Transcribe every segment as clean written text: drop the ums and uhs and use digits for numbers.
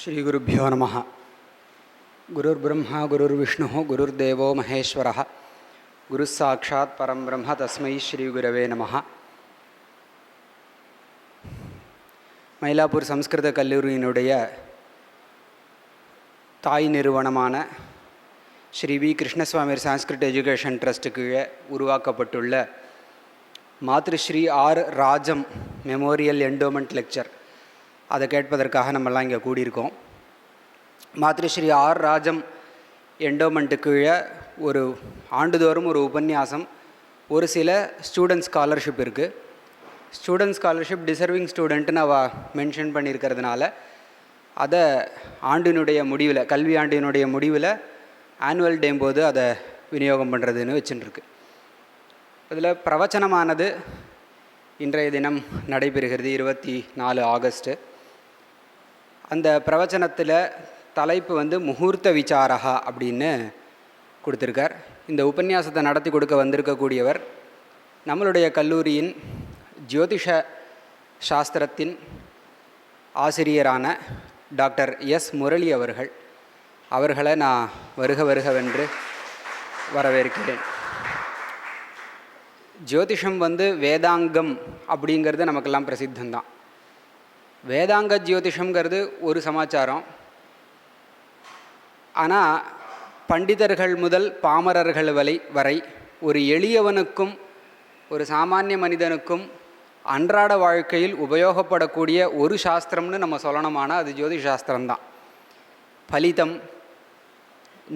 श्री गुरुभ्यो नमः। गुरुर्ब्रह्मा गुरुर्विष्णुः गुरुर्देवो महेश्वरः गुरुस्साक्षात् परं ब्रह्म तस्मै श्री गुरवे नमः। மயிலாப்பூர் சம்ஸ்கிருத கல்லூரியினுடைய தாய் நிறுவனமான ஸ்ரீ வி கிருஷ்ணசுவாமிர் சான்ஸ்கிரிட் எஜுகேஷன் ட்ரஸ்ட் கீழே உருவாக்கப்பட்டுள்ள Matrushri R Rajam memorial endowment lecture அதை கேட்பதற்காக நம்மெல்லாம் இங்கே கூடியிருக்கோம். மாத்ருஸ்ரீ ஆர் ராஜம் என்டோமெண்ட்டு கீழே ஒரு ஆண்டுதோறும் ஒரு உபன்யாசம், ஒரு சில ஸ்டூடெண்ட் ஸ்காலர்ஷிப் இருக்குது. ஸ்டூடெண்ட் ஸ்காலர்ஷிப் டிசர்விங் ஸ்டூடெண்ட்டுன்னு அவள் மென்ஷன் பண்ணியிருக்கிறதுனால அதை ஆண்டினுடைய முடிவில், கல்வி ஆண்டினுடைய முடிவில் ஆனுவல் டே போது அதை விநியோகம் பண்ணுறதுன்னு வச்சுட்டுருக்கு. அதில் பிரவச்சனமானது இன்றைய தினம் நடைபெறுகிறது, 24 ஆகஸ்ட்டு. அந்த பிரவச்சனத்தில் தலைப்பு முகூர்த்த விசாரகா அப்படின்னு கொடுத்துருக்கார். இந்த உபன்யாசத்தை நடத்தி கொடுக்க வந்திருக்கக்கூடியவர் நம்மளுடைய கல்லூரியின் ஜோதிஷ சாஸ்திரத்தின் ஆசிரியரான டாக்டர் எஸ் முரளி அவர்கள். அவர்களை நான் வருக வருகவென்று வரவேற்கிறேன். ஜோதிஷம் வேதாங்கம் அப்படிங்கிறது நமக்கெல்லாம் பிரசித்தந்தான். வேதாங்க ஜோதிஷங்கிறது ஒரு சமாச்சாரம். ஆனால் பண்டிதர்கள் முதல் பாமரர்கள் வரை ஒரு எளியவனுக்கும் ஒரு சாமானிய மனிதனுக்கும் அன்றாட வாழ்க்கையில் உபயோகப்படக்கூடிய ஒரு சாஸ்திரம்னு நம்ம சொல்லணுமானால் அது ஜோதிஷ சாஸ்திரம்தான். பலிதம்,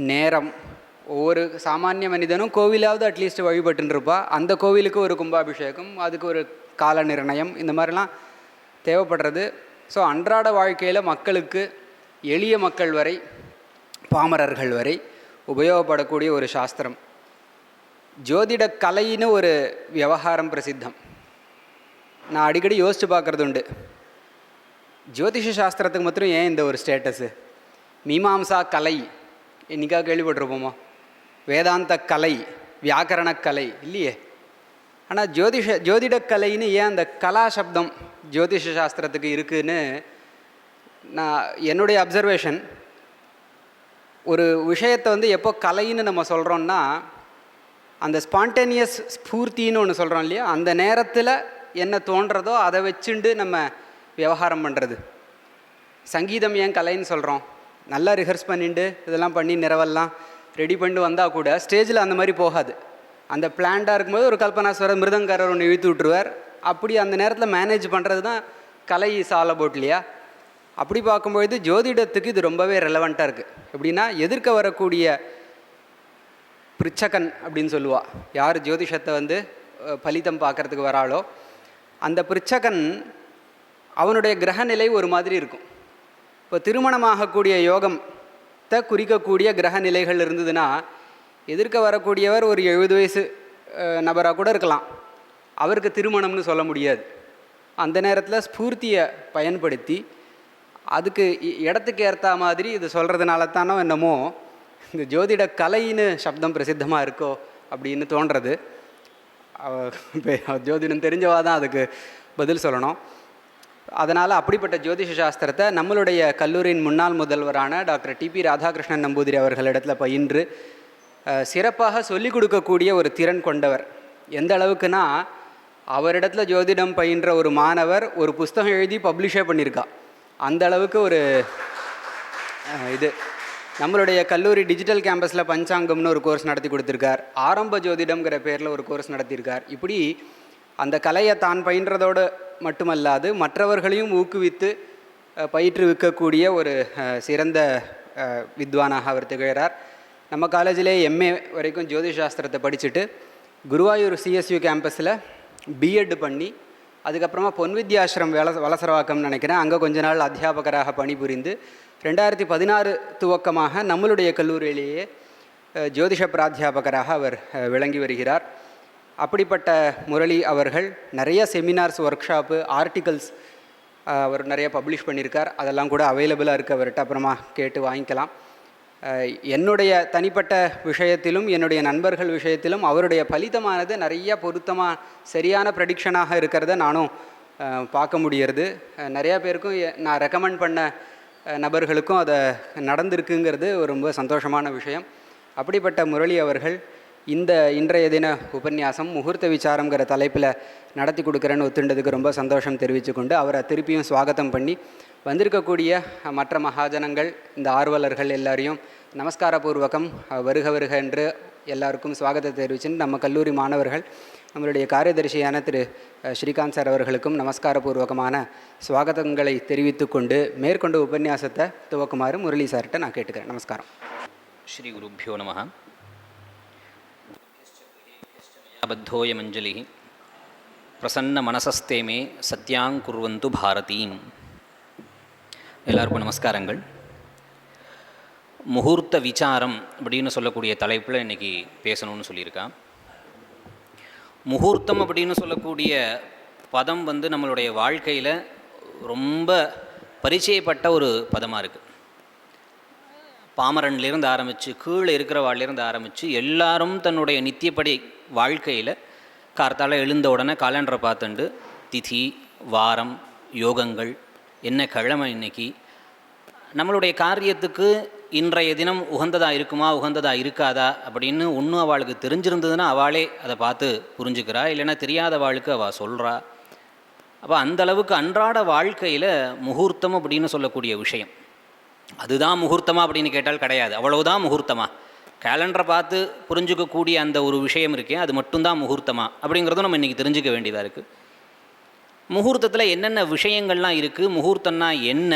நேரம், ஒவ்வொரு சாமானிய மனிதனும் கோவிலாவது அட்லீஸ்ட் வழிபட்டுருப்பா. அந்த கோவிலுக்கு ஒரு கும்பாபிஷேகம், அதுக்கு ஒரு கால நிர்ணயம், இந்த மாதிரிலாம் தேவைப்படுறது. ஸோ அன்றாட வாழ்க்கையில் மக்களுக்கு, எளிய மக்கள் வரை பாமரர்கள் வரை உபயோகப்படக்கூடிய ஒரு சாஸ்திரம். ஜோதிட கலைன்னு ஒரு விவகாரம் பிரசித்தம். நான் அடிக்கடி யோசித்து பார்க்குறது உண்டு, ஜோதிஷ சாஸ்திரத்துக்கு மாத்திரம் ஏன் இந்த ஒரு ஸ்டேட்டஸு? மீமாம்சா கலை என்றைக்காக கேள்விப்பட்டிருப்போமோ? வேதாந்த கலை, வியாக்கரண கலை இல்லையே. ஆனால் ஜோதிடக்கலைன்னு ஏன் அந்த கலா சப்தம் ஜோதிஷ சாஸ்திரத்துக்கு இருக்குதுன்னு நான் என்னுடைய அப்சர்வேஷன். ஒரு விஷயத்தை எப்போ கலைன்னு நம்ம சொல்கிறோன்னா, அந்த ஸ்பான்டேனியஸ் ஸ்பூர்த்தின்னு ஒன்று சொல்கிறோம் இல்லையா, அந்த நேரத்தில் என்ன தோன்றதோ அதை வச்சுண்டு நம்ம விவகாரம் பண்ணுறது. சங்கீதம் ஏன் கலைன்னு சொல்கிறோம்? நல்லா ரிஹர்ஸ் பண்ணிட்டு இதெல்லாம் பண்ணி நிறவெல்லாம் ரெடி பண்ணிட்டு வந்தால் கூட ஸ்டேஜில் அந்த மாதிரி போகாது. அந்த பிளான்டாக இருக்கும்போது ஒரு கல்பனாஸ்வரர் மிருதங்காரர் ஒன்று இழுத்து விட்டுருவார். அப்படி அந்த நேரத்தில் மேனேஜ் பண்ணுறது தான் கலை சால போட் இல்லையா. அப்படி பார்க்கும்பொழுது ஜோதிடத்துக்கு இது ரொம்பவே ரெலவெண்ட்டாக இருக்குது. எப்படின்னா, எதிர்க்க வரக்கூடிய பிரிச்சகன் அப்படின்னு சொல்லுவாள், யார் ஜோதிஷத்தை பலிதம் பார்க்குறதுக்கு வராளோ, அந்த பிரிச்சகன் அவனுடைய கிரகநிலை ஒரு மாதிரி இருக்கும். இப்போ திருமணமாகக்கூடிய யோகத்தை குறிக்கக்கூடிய கிரக நிலைகள் இருந்ததுன்னா, எதிர்க்க வரக்கூடியவர் ஒரு 70 வயசு நபராக கூட இருக்கலாம், அவருக்கு திருமணம்னு சொல்ல முடியாது. அந்த நேரத்தில் ஸ்பூர்த்தியை பயன்படுத்தி அதுக்கு இடத்துக்கு ஏற்ற மாதிரி இது சொல்கிறதுனால தானோ என்னமோ இந்த ஜோதிட கலைன்னு சப்தம் பிரசித்தமாக இருக்கோ அப்படின்னு தோன்றது. ஜோதிடம் தெரிஞ்சவா தான் அதுக்கு பதில் சொல்லணும். அதனால் அப்படிப்பட்ட ஜோதிஷ சாஸ்திரத்தை நம்மளுடைய கல்லூரியின் முன்னாள் முதல்வரான டாக்டர் டிபி ராதாகிருஷ்ணன் நம்பூதிரி அவர்களிடத்தில் பயின்று சிறப்பாக சொல்லிக் கொடுக்கக்கூடிய ஒரு திறன் கொண்டவர். எந்த அளவுக்குன்னா, அவரிடத்துல ஜோதிடம் பயின்ற ஒரு மாணவர் ஒரு புஸ்தகம் எழுதி பப்ளிஷே பண்ணியிருக்கா. அந்த அளவுக்கு ஒரு இது. நம்மளுடைய கல்லூரி டிஜிட்டல் கேம்பஸில் பஞ்சாங்கம்னு ஒரு கோர்ஸ் நடத்தி கொடுத்துருக்கார். ஆரம்ப ஜோதிடம்ங்கிற பேரில் ஒரு கோர்ஸ் நடத்தியிருக்கார். இப்படி அந்த கலையை தான் பயின்றதோடு மட்டுமல்லாது மற்றவர்களையும் ஊக்குவித்து பயிற்றுவிக்கக்கூடிய ஒரு சிறந்த வித்வானாக அவர் திகழ்கிறார். நம்ம காலேஜிலே எம்ஏ வரைக்கும் ஜோதிஷ சாஸ்திரத்தை படிச்சுட்டு குருவாயூர் சிஎஸ்யூ கேம்பஸில் பிஎட் பண்ணி, அதுக்கப்புறமா பொன்வித்யாசிரம் வலசரவாக்கம்னு நினைக்கிறேன், அங்கே கொஞ்ச நாள் அத்தியாபகராக பணிபுரிந்து 2016 துவக்கமாக நம்மளுடைய கல்லூரியிலேயே ஜோதிஷ பிராத்தியாபகராக அவர் விளங்கி வருகிறார். அப்படிப்பட்ட முரளி அவர்கள் நிறைய செமினார்ஸ், ஒர்க் ஷாப்பு, ஆர்டிகல்ஸ் அவர் நிறைய பப்ளிஷ் பண்ணியிருக்கார். அதெல்லாம் கூட அவைலபிளாக இருக்குது அவர்கிட்ட, அப்புறமா கேட்டு வாங்கிக்கலாம். என்னுடைய தனிப்பட்ட விஷயத்திலும் என்னுடைய நண்பர்கள் விஷயத்திலும் அவருடைய பலிதமானது நிறைய பொருத்தமாக சரியான ப்ரெடிக்ஷனாக இருக்கிறத நானும் பார்க்க முடியறது. நிறையா பேருக்கும் நான் ரெக்கமெண்ட் பண்ண நபர்களுக்கும் அதை நடந்திருக்குங்கிறது ஒரு ரொம்ப சந்தோஷமான விஷயம். அப்படிப்பட்ட முரளி அவர்கள் இன்றைய தின உபன்யாசம் முகூர்த்த விசாரங்கிற தலைப்பில் நடத்தி கொடுக்குறேன்னு ஒத்துண்டதுக்கு ரொம்ப சந்தோஷம் தெரிவித்து கொண்டு அவரை திருப்பியும் ஸ்வாகத்தம் பண்ணி வந்திருக்கக்கூடிய மற்ற மகாஜனங்கள், இந்த ஆர்வலர்கள் எல்லாரையும் நமஸ்காரபூர்வகம் வருக வருக என்று எல்லாருக்கும் ஸ்வாகத்தை தெரிவிச்சுன்னு நம்ம கல்லூரி மாணவர்கள் நம்மளுடைய காரியதர்சியான திரு ஸ்ரீகாந்த் சார் அவர்களுக்கும் நமஸ்காரபூர்வகமான ஸ்வாகதங்களை தெரிவித்து கொண்டு மேற்கொண்ட உபன்யாசத்தை துவக்குமாறு முரளி சார்கிட்ட நான் கேட்டுக்கிறேன். நமஸ்காரம். ஸ்ரீ குருப்பியோ நமஹ. பத்தோயமஞ்சலி பிரசன்ன மனசஸ்தே மே சத்யாங் குர்வந்து பாரதீம். எல்லாருக்கும் நமஸ்காரங்கள். முகூர்த்த விசாரம் அப்படின்னு சொல்லக்கூடிய தலைப்பில் இன்றைக்கி பேசணும்னு சொல்லியிருக்கான். முகூர்த்தம் அப்படின்னு சொல்லக்கூடிய பதம் நம்மளுடைய வாழ்க்கையில் ரொம்ப பரிச்சயப்பட்ட ஒரு பதமாக இருக்குது. பாமரன்லேருந்து ஆரம்பித்து கீழே இருக்கிறவாள்லேருந்து ஆரம்பித்து எல்லாரும் தன்னுடைய நித்தியப்படி வாழ்க்கையில் கார்த்தால எழுந்த உடனே காலண்டரை பார்த்துண்டு திதி, வாரம், யோகங்கள், என்ன கிழமை இன்னைக்கு, நம்மளுடைய காரியத்துக்கு இன்றைய தினம் உகந்ததாக இருக்குமா உகந்ததாக இருக்காதா அப்படின்னு ஒன்றும் அவளுக்கு தெரிஞ்சிருந்ததுன்னா அவளே அதை பார்த்து புரிஞ்சுக்கிறா, இல்லைன்னா தெரியாதவாளுக்கு அவள் சொல்கிறா. அப்போ அந்தளவுக்கு அன்றாட வாழ்க்கையில் முகூர்த்தம் அப்படின்னு சொல்லக்கூடிய விஷயம், அதுதான் முகூர்த்தமா அப்படின்னு கேட்டால் கிடையாது. அவ்வளவுதான் முகூர்த்தமா? கேலண்டரை பார்த்து புரிஞ்சுக்கக்கூடிய அந்த ஒரு விஷயம் இருக்கே, அது மட்டும்தான் முகூர்த்தமா அப்படிங்கிறதும் நம்ம இன்றைக்கி தெரிஞ்சுக்க வேண்டியதாக இருக்குது. முகூர்த்தத்தில் என்னென்ன விஷயங்கள்லாம் இருக்குது, முகூர்த்தம்னா என்ன,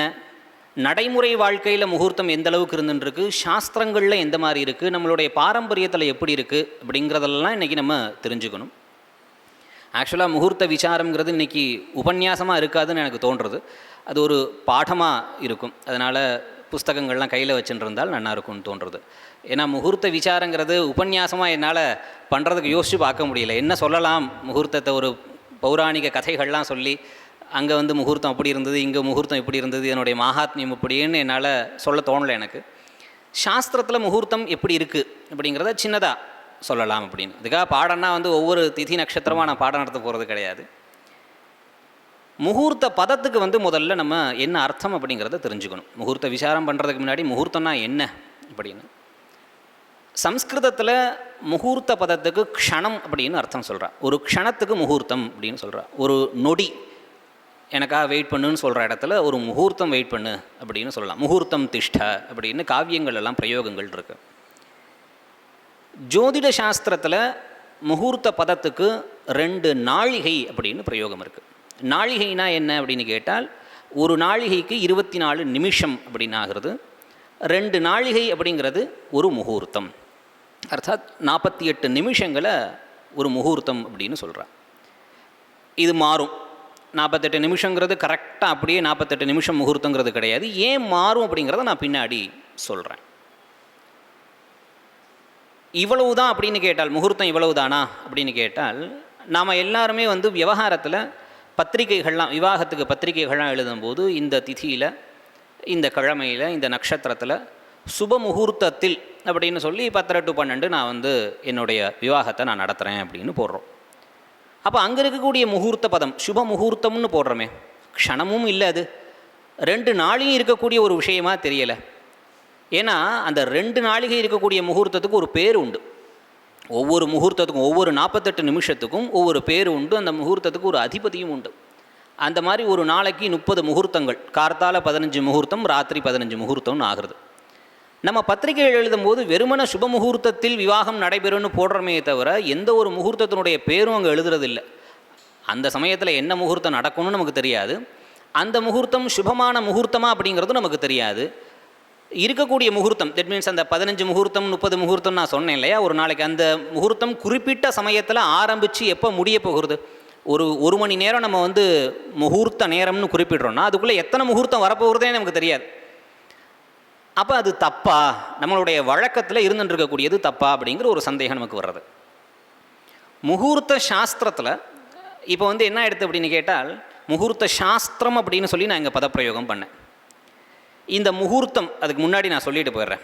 நடைமுறை வாழ்க்கையில் முகூர்த்தம் எந்த அளவுக்கு இருந்துருக்கு, சாஸ்திரங்களில் எந்த மாதிரி இருக்குது, நம்மளுடைய பாரம்பரியத்தில் எப்படி இருக்குது அப்படிங்கிறதெல்லாம் இன்றைக்கி நம்ம தெரிஞ்சுக்கணும். ஆக்சுவலாக முகூர்த்த விசாரம்ங்கிறது இன்றைக்கி உபன்யாசமாக இருக்காதுன்னு எனக்கு தோன்றுறது. அது ஒரு பாடமாக இருக்கும். அதனால் புஸ்தகங்கள்லாம் கையில் வச்சுட்டு இருந்தால் நல்லா இருக்கும்னு தோன்றுறது. ஏன்னா முகூர்த்த விசாரங்கிறது உபன்யாசமாக என்னால் பண்ணுறதுக்கு யோசித்து பார்க்க முடியல. என்ன சொல்லலாம், முகூர்த்தத்தை ஒரு பௌராணிக கதைகள்லாம் சொல்லி அங்கே முகூர்த்தம் அப்படி இருந்தது, இங்கே முகூர்த்தம் இப்படி இருந்தது, என்னுடைய மகாத்மியம் இப்படின்னு என்னால் சொல்ல தோணலை எனக்கு. சாஸ்திரத்தில் முகூர்த்தம் எப்படி இருக்குது அப்படிங்கிறத சின்னதாக சொல்லலாம் அப்படின்னு. அதுக்காக பாடம்னா ஒவ்வொரு திதி நட்சத்திரமாக நான் பாடம் நடத்த போகிறது கிடையாது. முகூர்த்த பதத்துக்கு முதல்ல நம்ம என்ன அர்த்தம் அப்படிங்கிறத தெரிஞ்சுக்கணும். முகூர்த்த விசாரம் பண்ணுறதுக்கு முன்னாடி முகூர்த்தம்னா என்ன அப்படின்னு. சம்ஸ்கிருதத்தில் முகூர்த்த பதத்துக்கு க்ஷணம் அப்படின்னு அர்த்தம் சொல்கிறா. ஒரு க்ஷணத்துக்கு முகூர்த்தம் அப்படின்னு சொல்கிறா. ஒரு நொடி எனக்காக வெயிட் பண்ணுன்னு சொல்கிற இடத்துல ஒரு முகூர்த்தம் வெயிட் பண்ணு அப்படின்னு சொல்லலாம். முகூர்த்தம் திஷ்ட அப்படின்னு காவியங்கள் எல்லாம் பிரயோகங்கள் இருக்குது. ஜோதிட சாஸ்திரத்தில் முகூர்த்த பதத்துக்கு 2 நாழிகை அப்படின்னு பிரயோகம் இருக்குது. நாழிகைனா என்ன அப்படின்னு கேட்டால், ஒரு நாழிகைக்கு 24 நிமிஷம் அப்படின்னு ஆகிறது. 2 நாழிகை அப்படிங்கிறது ஒரு முகூர்த்தம். அர்த்தாத் 48 நிமிஷங்களை ஒரு முகூர்த்தம் அப்படின்னு சொல்கிறா. இது மாறும். 48 நிமிஷங்கிறது கரெக்டாக அப்படியே 48 நிமிஷம் முகூர்த்தங்கிறது கிடையாது. ஏன் மாறும் அப்படிங்கிறத நான் பின்னாடி சொல்கிறேன். இவ்வளவு தான் அப்படின்னு கேட்டால், முகூர்த்தம் இவ்வளவு தானா அப்படின்னு கேட்டால், நாம் எல்லாருமே விவகாரத்தில் பத்திரிகைகள்லாம், விவாகத்துக்கு பத்திரிகைகள்லாம் எழுதும்போது இந்த திதியில், இந்த கிழமையில், இந்த நட்சத்திரத்தில், சுப முகூர்த்தத்தில் அப்படின்னு சொல்லி 10 to 12 நான் என்னுடைய விவாகத்தை நான் நடத்துகிறேன் அப்படின்னு போடுறோம். அப்போ அங்கே இருக்கக்கூடிய முகூர்த்த பதம் சுப முகூர்த்தம்னு போடுறோமே, க்ஷணமும் இல்லை, அது 2 நாளையும் இருக்கக்கூடிய ஒரு விஷயமாக தெரியலை. ஏன்னா அந்த 2 நாளிகை இருக்கக்கூடிய முகூர்த்தத்துக்கு ஒரு பேர் உண்டு. ஒவ்வொரு முகூர்த்தத்துக்கும், ஒவ்வொரு 48 நிமிஷத்துக்கும் ஒவ்வொரு பேர் உண்டு. அந்த முகூர்த்தத்துக்கு ஒரு அதிபதியும் உண்டு. அந்த மாதிரி ஒரு நாளைக்கு 30 முகூர்த்தங்கள், கார்த்தால 15 முகூர்த்தம், ராத்திரி 15 முகூர்த்தம்னு ஆகிறது. நம்ம பத்திரிகைகள் எழுதும்போது வெறுமன சுப முகூர்த்தத்தில் விவாகம் நடைபெறும்னு போடுறமே தவிர எந்த ஒரு முகூர்த்தத்தினுடைய பேரும் அங்கே எழுதுறதில்லை. அந்த சமயத்தில் என்ன முகூர்த்தம் நடக்கும்னு நமக்கு தெரியாது. அந்த முகூர்த்தம் சுபமான முகூர்த்தமா அப்படிங்கிறதும் நமக்கு தெரியாது. இருக்கக்கூடிய முகூர்த்தம், தட் மீன்ஸ் அந்த 15 முகூர்த்தம் 30 முகூர்த்தம் நான் சொன்னேன் இல்லையா, ஒரு நாளைக்கு அந்த முகூர்த்தம் குறிப்பிட்ட சமயத்தில் ஆரம்பித்து எப்போ முடிய போகிறது, ஒரு மணி நேரம் நம்ம முகூர்த்த நேரம்னு குறிப்பிட்றோன்னா அதுக்குள்ளே எத்தனை முகூர்த்தம் வரப்போகிறதே நமக்கு தெரியாது. அப்போ அது தப்பா, நம்மளுடைய வழக்கத்தில் இருந்துருக்கக்கூடியது தப்பா அப்படிங்கிற ஒரு சந்தேகம் நமக்கு வர்றது. முகூர்த்த சாஸ்திரத்தில் இப்போ என்ன எடுத்து அப்படின்னு கேட்டால், முகூர்த்த சாஸ்திரம் அப்படின்னு சொல்லி நான் இங்கே பதப்பிரயோகம் பண்ணேன். இந்த முகூர்த்தம், அதுக்கு முன்னாடி நான் சொல்லிட்டு போயிடுறேன்,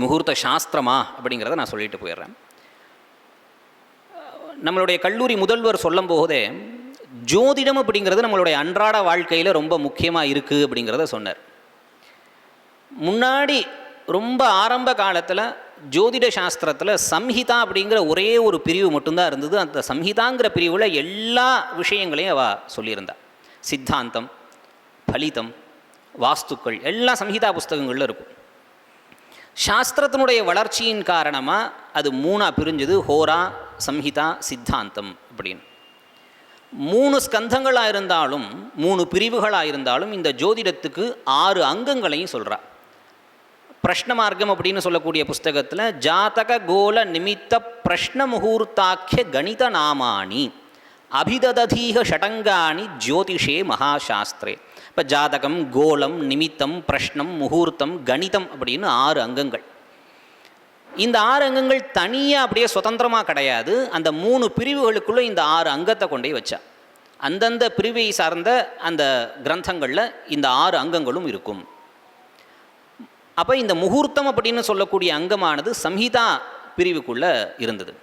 முகூர்த்த சாஸ்திரமா அப்படிங்கிறத நான் சொல்லிட்டு போயிடுறேன். நம்மளுடைய கல்லூரி முதல்வர் சொல்லும் போதே ஜோதிடம் அப்படிங்கிறது நம்மளுடைய அன்றாட வாழ்க்கையில் ரொம்ப முக்கியமாக இருக்குது அப்படிங்கிறத சொன்னார். முன்னாடி ரொம்ப ஆரம்ப காலத்தில் ஜோதிட சாஸ்திரத்தில் சம்ஹிதா அப்படிங்கிற ஒரே ஒரு பிரிவு மட்டும்தான் இருந்தது. அந்த சம்ஹிதாங்கிற பிரிவில் எல்லா விஷயங்களையும் அவள் சொல்லியிருந்தா. சித்தாந்தம், பலிதம், வாஸ்துக்கள் எல்லாம் சம்ஹிதா புஸ்தகங்களில் இருக்கும். சாஸ்திரத்தினுடைய வளர்ச்சியின் காரணமாக அது மூணாக பிரிஞ்சது. ஹோரா, சம்ஹிதா, சித்தாந்தம் அப்படின்னு 3 ஸ்கந்தங்களாக இருந்தாலும் 3 பிரிவுகளாக இருந்தாலும் இந்த ஜோதிடத்துக்கு 6 அங்கங்களையும் சொல்கிறா. பிரஷ்ன மார்க்கம் அப்படின்னு சொல்லக்கூடிய புஸ்தகத்தில் ஜாதக கோல நிமித்த பிரஷ்ன முகூர்த்தாக்கிய கணித நாமானி அபிதததீக ஷடங்காணி ஜோதிஷே மகாசாஸ்திரே. இப்போ ஜாதகம், கோலம், நிமித்தம், பிரஷ்னம், முகூர்த்தம், கணிதம் அப்படின்னு 6 அங்கங்கள். இந்த 6 அங்கங்கள் தனியாக அப்படியே சுதந்திரமாக கிடையாது. அந்த 3 பிரிவுகளுக்குள்ளே இந்த 6 அங்கத்தை கொண்டே வச்சா. அந்தந்த பிரிவை சார்ந்த அந்த கிரந்தங்களில் இந்த 6 அங்கங்களும் இருக்கும். அப்போ இந்த முகூர்த்தம் அப்படின்னு சொல்லக்கூடிய அங்கமானது சம்ஹிதா பிரிவுக்குள்ளே இருந்தது.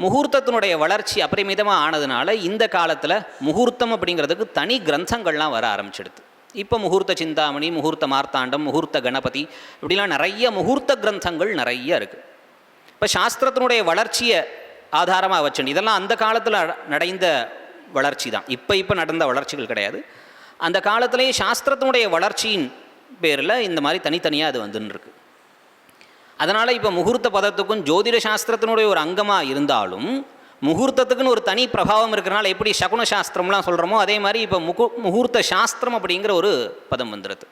முகூர்த்தத்தினுடைய வளர்ச்சி அபரிமிதமாக ஆனதுனால இந்த காலத்தில் முகூர்த்தம் அப்படிங்கிறதுக்கு தனி கிரந்தங்கள்லாம் வர ஆரம்பிச்சிடுது. இப்போ முகூர்த்த சிந்தாமணி, முகூர்த்த மார்த்தாண்டம், முகூர்த்த கணபதி இப்படிலாம் நிறைய முகூர்த்த கிரந்தங்கள் நிறைய இருக்குது. இப்போ சாஸ்திரத்தினுடைய வளர்ச்சியை ஆதாரமாக வச்சுண்டு இதெல்லாம் அந்த காலத்தில் நடந்த வளர்ச்சி தான். இப்போ நடந்த வளர்ச்சிகள் கிடையாது. அந்த காலத்திலேயே சாஸ்திரத்தினுடைய வளர்ச்சியின் பேரில் இந்த மாதிரி தனித்தனியாக அது வந்துன்னு. அதனால் இப்போ முகூர்த்த பதத்துக்கும் ஜோதிட சாஸ்திரத்தினுடைய ஒரு அங்கமாக இருந்தாலும் முகூர்த்தத்துக்குன்னு ஒரு தனி பிரபாவம் இருக்கிறனால எப்படி சகுன சாஸ்திரம்லாம் சொல்கிறோமோ அதே மாதிரி இப்போ முகூர்த்த சாஸ்திரம் அப்படிங்கிற ஒரு பதம் வந்துடுது.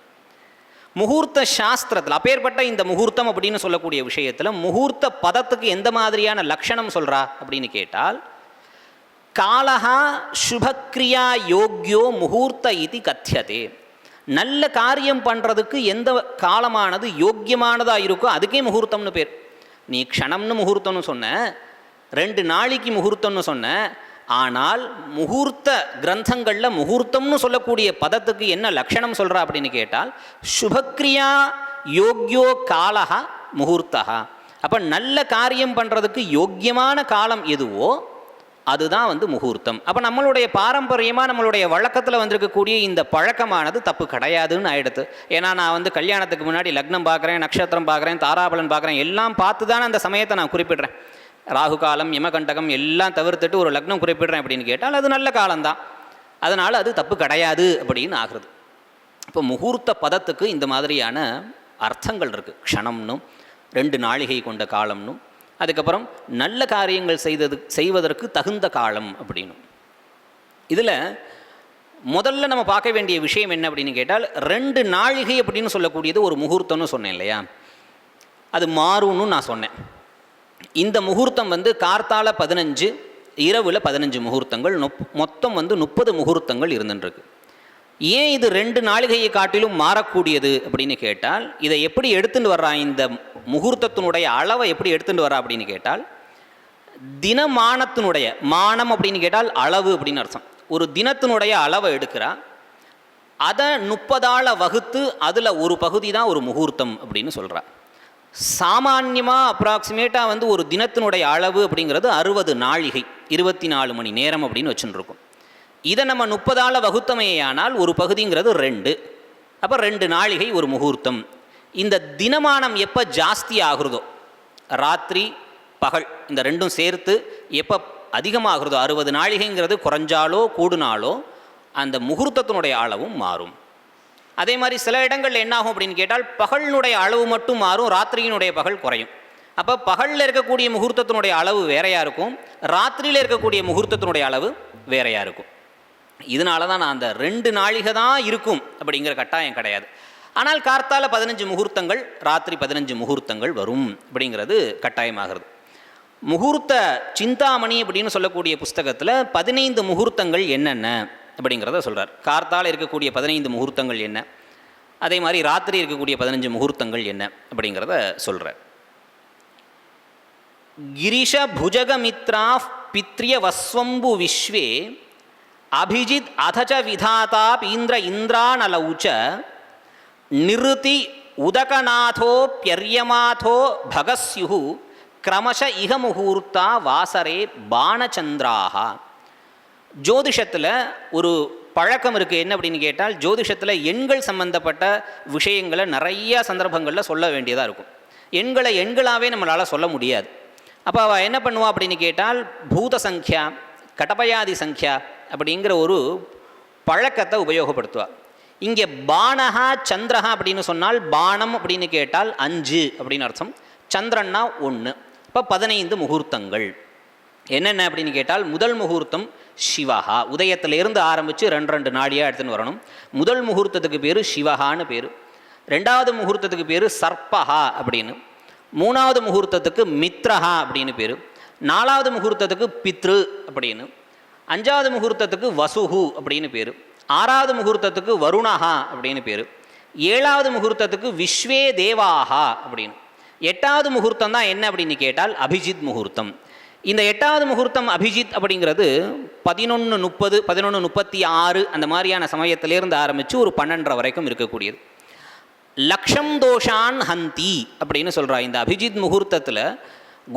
முகூர்த்த சாஸ்திரத்தில் அப்பேற்பட்ட இந்த முகூர்த்தம் அப்படின்னு சொல்லக்கூடிய விஷயத்தில் முகூர்த்த பதத்துக்கு எந்த மாதிரியான லக்ஷணம் சொல்கிறா அப்படின்னு கேட்டால், காலஹா சுபக்ரியா யோக்யோ முகூர்த்த இது கத்தியதே. நல்ல காரியம் பண்ணுறதுக்கு எந்த காலமானது யோக்கியமானதாக இருக்கோ அதுக்கே முகூர்த்தம்னு பேர். நீ க்ஷணம்னு முகூர்த்தம்னு சொன்ன, 2 நாளைக்கு முகூர்த்தம்னு சொன்ன, ஆனால் முகூர்த்த கிரந்தங்களில் முகூர்த்தம்னு சொல்லக்கூடிய பதத்துக்கு என்ன லக்ஷணம் சொல்கிறா அப்படின்னு கேட்டால், சுபக்ரியா யோக்யோ காலஹா முகூர்த்தா. அப்போ நல்ல காரியம் பண்ணுறதுக்கு யோக்கியமான காலம் எதுவோ அதுதான் முகூர்த்தம். அப்போ நம்மளுடைய பாரம்பரியமாக நம்மளுடைய வழக்கத்தில் வந்திருக்கக்கூடிய இந்த பழக்கமானது தப்பு கிடையாதுன்னு ஆகிடுது. ஏன்னா நான் கல்யாணத்துக்கு முன்னாடி லக்னம் பார்க்குறேன், நட்சத்திரம் பார்க்குறேன், தாராபலன் பார்க்குறேன், எல்லாம் பார்த்து தானே அந்த சமயத்தை நான் குறிப்பிடுறேன். ராகு காலம், யமகண்டகம் எல்லாம் தவிர்த்துட்டு ஒரு லக்னம் குறிப்பிடுறேன் அப்படின்னு கேட்டால் அது நல்ல காலம்தான். அதனால் அது தப்பு கிடையாது அப்படின்னு ஆகுறது. இப்போ முகூர்த்த பதத்துக்கு இந்த மாதிரியான அர்த்தங்கள் இருக்குது. க்ஷணம்னும் 2 நாழிகை கொண்ட காலம்னும், அதுக்கப்புறம் நல்ல காரியங்கள் செய்வதற்கு தகுந்த காலம் அப்படின்னு. இதில் முதல்ல நம்ம பார்க்க வேண்டிய விஷயம் என்ன அப்படின்னு கேட்டால், 2 நாழிகை அப்படின்னு சொல்லக்கூடியது ஒரு முகூர்த்தம்னு சொன்னேன் இல்லையா, அது மாறும்னு நான் சொன்னேன். இந்த முகூர்த்தம் கார்த்தால 15, இரவில் 15 முகூர்த்தங்கள், மொத்தம் 30 முகூர்த்தங்கள் இருந்துருக்கு. ஏன் இது 2 நாழிகையை காட்டிலும் மாறக்கூடியது அப்படின்னு கேட்டால், இதை எப்படி எடுத்துகிட்டு வர்றா, இந்த முகூர்த்தத்தினுடைய அளவை எப்படி எடுத்துகிட்டு வரா அப்படின்னு கேட்டால், தினமானத்தினுடைய மானம் அப்படின்னு கேட்டால் அளவு அப்படின்னு அர்த்தம். ஒரு தினத்தினுடைய அளவை எடுக்கிறா, அதை 30ஆல் வகுத்து அதில் ஒரு பகுதி தான் ஒரு முகூர்த்தம் அப்படின்னு சொல்கிறா. சாமான்யமாக அப்ராக்சிமேட்டாக ஒரு தினத்தினுடைய அளவு அப்படிங்கிறது 60 நாழிகை, 24 மணி நேரம் அப்படின்னு வச்சுருக்கோம். இதை நம்ம 30ஆல் வகுத்தமையானால் ஒரு பகுதிங்கிறது 2. அப்போ 2 நாழிகை ஒரு முகூர்த்தம். இந்த தினமானம் எப்போ ஜாஸ்தி ஆகுறதோ, ராத்திரி பகல் இந்த ரெண்டும் சேர்த்து எப்போ அதிகமாகிறதோ, 60 நாழிகைங்கிறது குறைஞ்சாலோ கூடுனாலோ அந்த முகூர்த்தத்தினுடைய அளவும் மாறும். அதே மாதிரி சில இடங்களில் என்னாகும் அப்படின்னு கேட்டால், பகலினுடைய அளவு மட்டும் மாறும், ராத்திரியினுடைய பகல் குறையும். அப்போ பகலில் இருக்கக்கூடிய முகூர்த்தத்தினுடைய அளவு வேறையாக இருக்கும், ராத்திரியில் இருக்கக்கூடிய முகூர்த்தத்தினுடைய அளவு வேறையாக இருக்கும். இதனால தான் நான் அந்த 2 நாழிகை தான் இருக்கும் அப்படிங்கிற கட்டாயம் கிடையாது. ஆனால் கார்த்தால 15 முகூர்த்தங்கள், ராத்திரி 15 முகூர்த்தங்கள் வரும் அப்படிங்கிறது கட்டாயமாகிறது. முகூர்த்த சிந்தாமணி அப்படின்னு சொல்லக்கூடிய புஸ்தகத்தில் 15 முகூர்த்தங்கள் என்னென்ன அப்படிங்கிறத சொல்கிறார். கார்த்தால இருக்கக்கூடிய 15 முகூர்த்தங்கள் என்ன, அதே மாதிரி ராத்திரி இருக்கக்கூடிய 15 முகூர்த்தங்கள் என்ன அப்படிங்கிறத சொல்கிறார். கிரிஷ புஜகமித்ரா பித்ரிய வஸ்வம்பு விஸ்வே அபிஜித் அதச்ச விதாதா பீந்திர இந்திரானலௌச்ச நிருதி உதகநாதோ பியர்யமாதோ பகஸ்யு கிரமஷ இக முகூர்த்தா வாசரே பானச்சந்திராக. ஜோதிஷத்தில் ஒரு பழக்கம் இருக்குது. என்ன அப்படின்னு கேட்டால், ஜோதிஷத்தில் எண்கள் சம்பந்தப்பட்ட விஷயங்களை நிறைய சந்தர்ப்பங்களில் சொல்ல வேண்டியதாக இருக்கும். எண்களாகவே நம்மளால் சொல்ல முடியாது. அப்போ அவள் என்ன பண்ணுவா அப்படின்னு கேட்டால், பூத சங்கியா, கடபயாதி சங்கியா அப்படிங்கிற ஒரு பழக்கத்தை உபயோகப்படுத்துவாள். இங்கே பானஹா சந்திரஹா அப்படின்னு சொன்னால், பானம் அப்படின்னு கேட்டால் 5 அப்படின்னு அர்த்தம், சந்திரன்னா 1. இப்போ 15 முகூர்த்தங்கள் என்னென்ன அப்படின்னு கேட்டால், முதல் முகூர்த்தம் சிவஹா, உதயத்திலேருந்து ஆரம்பித்து 2 நாடியாக எடுத்துன்னு வரணும். முதல் முகூர்த்தத்துக்கு பேர் சிவஹான்னு பேர். 2வது முகூர்த்தத்துக்கு பேர் சர்ப்பஹா அப்படின்னு. 3வது முகூர்த்தத்துக்கு மித்ரஹா அப்படின்னு பேர். 4வது முகூர்த்தத்துக்கு பித்ரு அப்படின்னு. 5வது முகூர்த்தத்துக்கு வசுஹு அப்படின்னு பேர். 6வது முகூர்த்தத்துக்கு வருணஹா அப்படின்னு பேர். 7வது முகூர்த்தத்துக்கு விஸ்வே தேவாஹா அப்படின்னு. 8வது முகூர்த்தம் தான் என்ன அப்படின்னு கேட்டால் அபிஜித் முகூர்த்தம். இந்த 8வது முகூர்த்தம் அபிஜித் அப்படிங்கிறது 11:30, 11:36 அந்த மாதிரியான சமயத்திலேருந்து ஆரம்பித்து ஒரு 12:30 வரைக்கும் இருக்கக்கூடியது. லக்ஷம் தோஷான் ஹந்தி அப்படின்னு சொல்கிறா. இந்த அபிஜித் முகூர்த்தத்தில்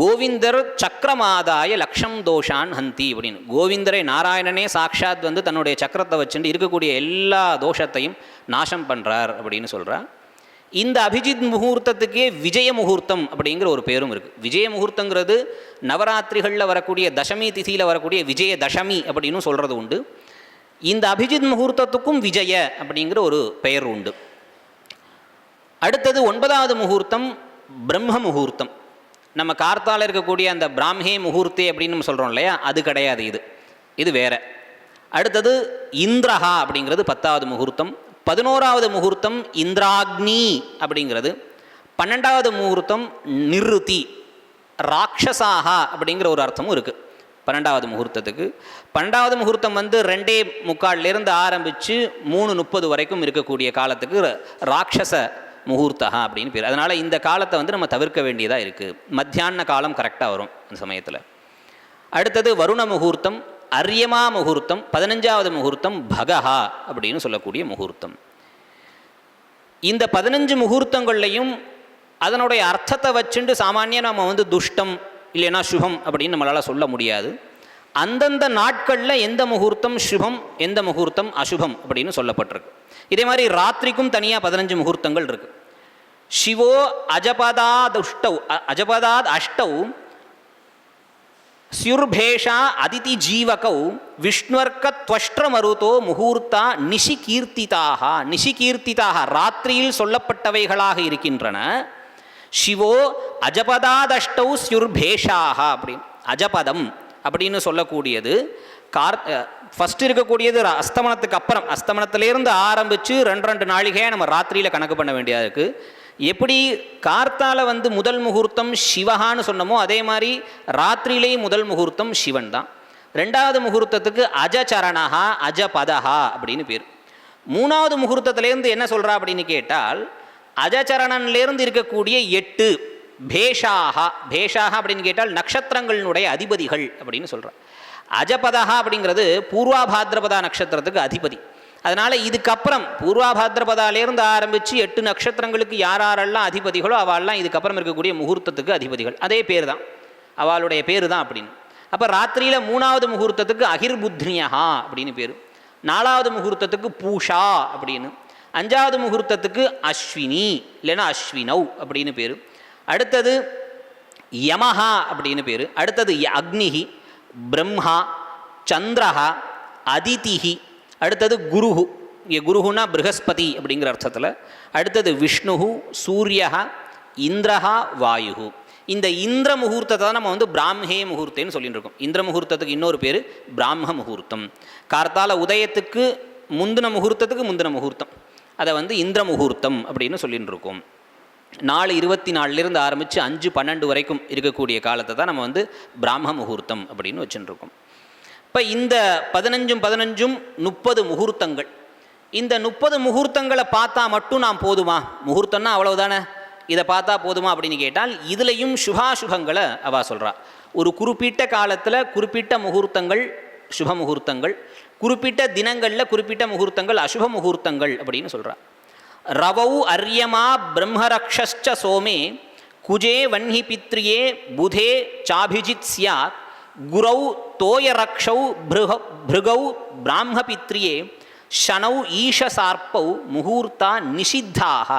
கோவிந்தர் சக்கரமாதாய லக்ஷம் தோஷான் ஹந்தி அப்படின்னு. கோவிந்தரை நாராயணனே சாக்ஷாத் வந்து தன்னுடைய சக்கரத்தை வச்சுட்டு இருக்கக்கூடிய எல்லா தோஷத்தையும் நாசம் பண்ணுறார் அப்படின்னு சொல்கிறார். இந்த அபிஜித் முகூர்த்தத்துக்கே விஜய முகூர்த்தம் அப்படிங்கிற ஒரு பேரும் இருக்குது. விஜய முகூர்த்தங்கிறது நவராத்திரிகளில் வரக்கூடிய தசமி திதியில் வரக்கூடிய விஜய தசமி அப்படின்னு சொல்கிறது உண்டு. இந்த அபிஜித் முகூர்த்தத்துக்கும் விஜய அப்படிங்கிற ஒரு பெயர் உண்டு. அடுத்தது 9வது முகூர்த்தம் பிரம்ம முகூர்த்தம். நம்ம கார்த்தால இருக்கக்கூடிய அந்த பிராம்ஹே முகூர்த்தே அப்படின்னு நம்ம சொல்கிறோம் இல்லையா, அது கிடையாது, இது வேற. அடுத்தது இந்திரஹா அப்படிங்கிறது 10வது முகூர்த்தம். 11வது முகூர்த்தம் இந்திராக்னி அப்படிங்கிறது. 12வது முகூர்த்தம் நிருதி, ராட்சசாகா அப்படிங்கிற ஒரு அர்த்தமும் இருக்குது 12வது முகூர்த்தத்துக்கு. 12வது முகூர்த்தம் வந்து 2:45 ஆரம்பித்து 3:30 வரைக்கும் இருக்கக்கூடிய காலத்துக்கு ராட்சச முகூர்த்தா அப்படின்னு பேர். அதனால் இந்த காலத்தை வந்து நம்ம தவிர்க்க வேண்டியதாக இருக்குது. மத்தியான காலம் கரெக்டாக வரும் அந்த சமயத்தில். அடுத்தது வருண முகூர்த்தம், அர்யமா முகூர்த்தம், 15வது முகூர்த்தம் பகஹா அப்படின்னு சொல்லக்கூடிய முகூர்த்தம். இந்த 15 முகூர்த்தங்கள்லையும் அதனுடைய அர்த்தத்தை வச்சுட்டு சாமானியாக நம்ம வந்து துஷ்டம் இல்லைன்னா சுபம் அப்படின்னு நம்மளால் சொல்ல முடியாது. அந்தந்த நாட்களில் எந்த முகூர்த்தம் சுபம், எந்த முகூர்த்தம் அசுபம் அப்படின்னு சொல்லப்பட்டிருக்கு. இதே மாதிரி ராத்திரிக்கும் தனியாக 15 முகூர்த்தங்கள் இருக்குது. சிவோ அஜபதாத் அஷ்டௌ ஸ்யுர்பேஷா அதிதி ஜீவகௌ விஷ்ணுவர்க்க துவஷ்டமருதோ முகூர்த்தா நிஷிகீர்த்திதாக. நிஷிகீர்த்திதாக ராத்திரியில் சொல்லப்பட்டவைகளாக இருக்கின்றன. சிவோ அஜபதாதஷ்டௌ ஸ்யுர்பேஷாக அப்படின்னு. அஜபதம் அப்படின்னு சொல்லக்கூடியது ஃபஸ்ட்டு இருக்கக்கூடியது அஸ்தமனத்துக்கு அப்புறம். அஸ்தமனத்திலேருந்து ஆரம்பித்து 2 நாழிகையாக நம்ம ராத்திரியில் கணக்கு பண்ண வேண்டியதாக இருக்குது. எப்படி கார்த்தால வந்து முதல் முகூர்த்தம் சிவஹான்னு சொன்னமோ அதே மாதிரி ராத்திரியிலேயும் முதல் முகூர்த்தம் சிவன் தான். 2வது முகூர்த்தத்துக்கு அஜசரணஹா அஜபதஹா அப்படின்னு பேர். 3வது முகூர்த்தத்திலேருந்து என்ன சொல்கிறா அப்படின்னு கேட்டால், அஜசரணன்லேருந்து இருக்கக்கூடிய 8 பேஷாகா. பேஷாகா அப்படின்னு கேட்டால் நட்சத்திரங்களினுடைய அதிபதிகள் அப்படின்னு சொல்கிறார். அஜபதஹா அப்படிங்கிறது பூர்வாபாத்ரபதா நட்சத்திரத்துக்கு அதிபதி. அதனால் இதுக்கப்புறம் பூர்வாபாத்ரபதாலேருந்து ஆரம்பித்து 8 நட்சத்திரங்களுக்கு யாரெல்லாம் அதிபதிகளோ அவள்லாம் இதுக்கப்புறம் இருக்கக்கூடிய முகூர்த்தத்துக்கு அதிபதிகள். அதே பேர் தான், அவளுடைய பேர் தான் அப்படின்னு. அப்போ ராத்திரியில் 3வது முகூர்த்தத்துக்கு அகிர்புத்னியஹா அப்படின்னு பேர். 4வது முகூர்த்தத்துக்கு பூஷா அப்படின்னு. 5வது முகூர்த்தத்துக்கு அஸ்வினி இல்லைன்னா அஸ்வினவ் அப்படின்னு பேர். அடுத்தது யமஹா அப்படின்னு பேர். அடுத்தது அக்னிஹி, பிரம்மா, சந்திரஹா, அதிதிஹி. அடுத்தது குருஹு, இங்கே குருஹுனா ப்ரஹஸ்பதி அப்படிங்கிற அர்த்தத்தில். அடுத்தது விஷ்ணுஹு, சூரியஹா, இந்திரஹா, வாயுஹு. இந்த இந்திர முகூர்த்தத்தை தான் நம்ம வந்து பிராம்ஹே முகூர்த்தம்னு சொல்லிட்டு இருக்கோம். இந்திர முகூர்த்தத்துக்கு இன்னொரு பேர் பிராம முகூர்த்தம். கார்த்தால உதயத்துக்கு முந்தின முகூர்த்தத்துக்கு முந்தின முகூர்த்தம், அதை வந்து இந்திர முகூர்த்தம் அப்படின்னு சொல்லிட்டு இருக்கோம். 4:24 ஆரம்பித்து 5:12 வரைக்கும் இருக்கக்கூடிய காலத்தை தான் நம்ம வந்து பிராம முகூர்த்தம் அப்படின்னு வச்சுருக்கோம். இப்போ இந்த 15 30 முகூர்த்தங்கள். இந்த 30 முகூர்த்தங்களை பார்த்தா மட்டும் நான் போதுமா? முகூர்த்தம்னா அவ்வளவுதானே, இதை பார்த்தா போதுமா அப்படின்னு கேட்டால், இதுலேயும் சுபாசுபங்களை அவள் சொல்கிறா. ஒரு குறிப்பிட்ட காலத்தில் குறிப்பிட்ட முகூர்த்தங்கள் சுப முகூர்த்தங்கள், குறிப்பிட்ட தினங்களில் குறிப்பிட்ட முகூர்த்தங்கள் அசுப முகூர்த்தங்கள் அப்படின்னு சொல்கிறா. ரவௌ அர்யமா பிரம்மரக்ஷச்ச சோமே குஜே வன்ஹி பித்ரியே புதே சாபிஜித் ஸ்யாத் குரௌ தோயரக்ஷௌ பிருகௌ பிராம்ம பித்ரியே ஷனௌ ஈஷசார்ப்பௌ முகூர்த்தா நிஷித்தாக,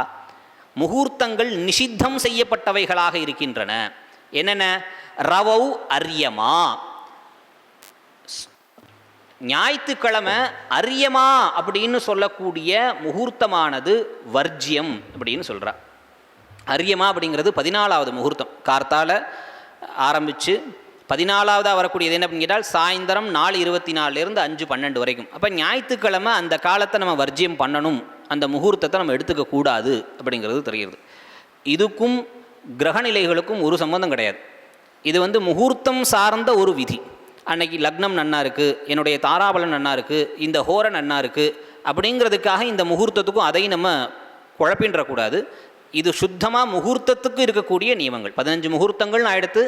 முகூர்த்தங்கள் நிஷித்தம் செய்யப்பட்டவைகளாக இருக்கின்றன. என்னென்ன? ரவௌ அர்யமா, ஞாயிற்றுக்கிழமை அர்யமா அப்படின்னு சொல்லக்கூடிய முகூர்த்தமானது வர்ஜியம் அப்படின்னு சொல்கிறார். அர்யமா அப்படிங்கிறது 14வது முகூர்த்தம். கார்த்தால ஆரம்பித்து 14வதாக வரக்கூடியது என்ன அப்படின்னு கேட்டால் சாயந்தரம் 4:24 5:12 வரைக்கும். அப்போ ஞாயிற்றுக்கிழமை அந்த காலத்தை நம்ம வர்ஜியம் பண்ணணும், அந்த முகூர்த்தத்தை நம்ம எடுத்துக்கக்கூடாது அப்படிங்கிறது தெரிகிறது. இதுக்கும் கிரகநிலைகளுக்கும் ஒரு சம்பந்தம் கிடையாது. இது முகூர்த்தம் சார்ந்த ஒரு விதி. அன்னைக்கு லக்னம் நன்னா இருக்குது, என்னுடைய தாராபலம் நன்னா இருக்குது, இந்த ஹோர நன்னா இருக்குது அப்படிங்கிறதுக்காக இந்த முகூர்த்தத்துக்கும் அதையும் நம்ம குழப்பின்றக்கூடாது. இது சுத்தமாக முகூர்த்தத்துக்கு இருக்கக்கூடிய நியமங்கள். 15 முகூர்த்தங்கள் நான் எடுத்து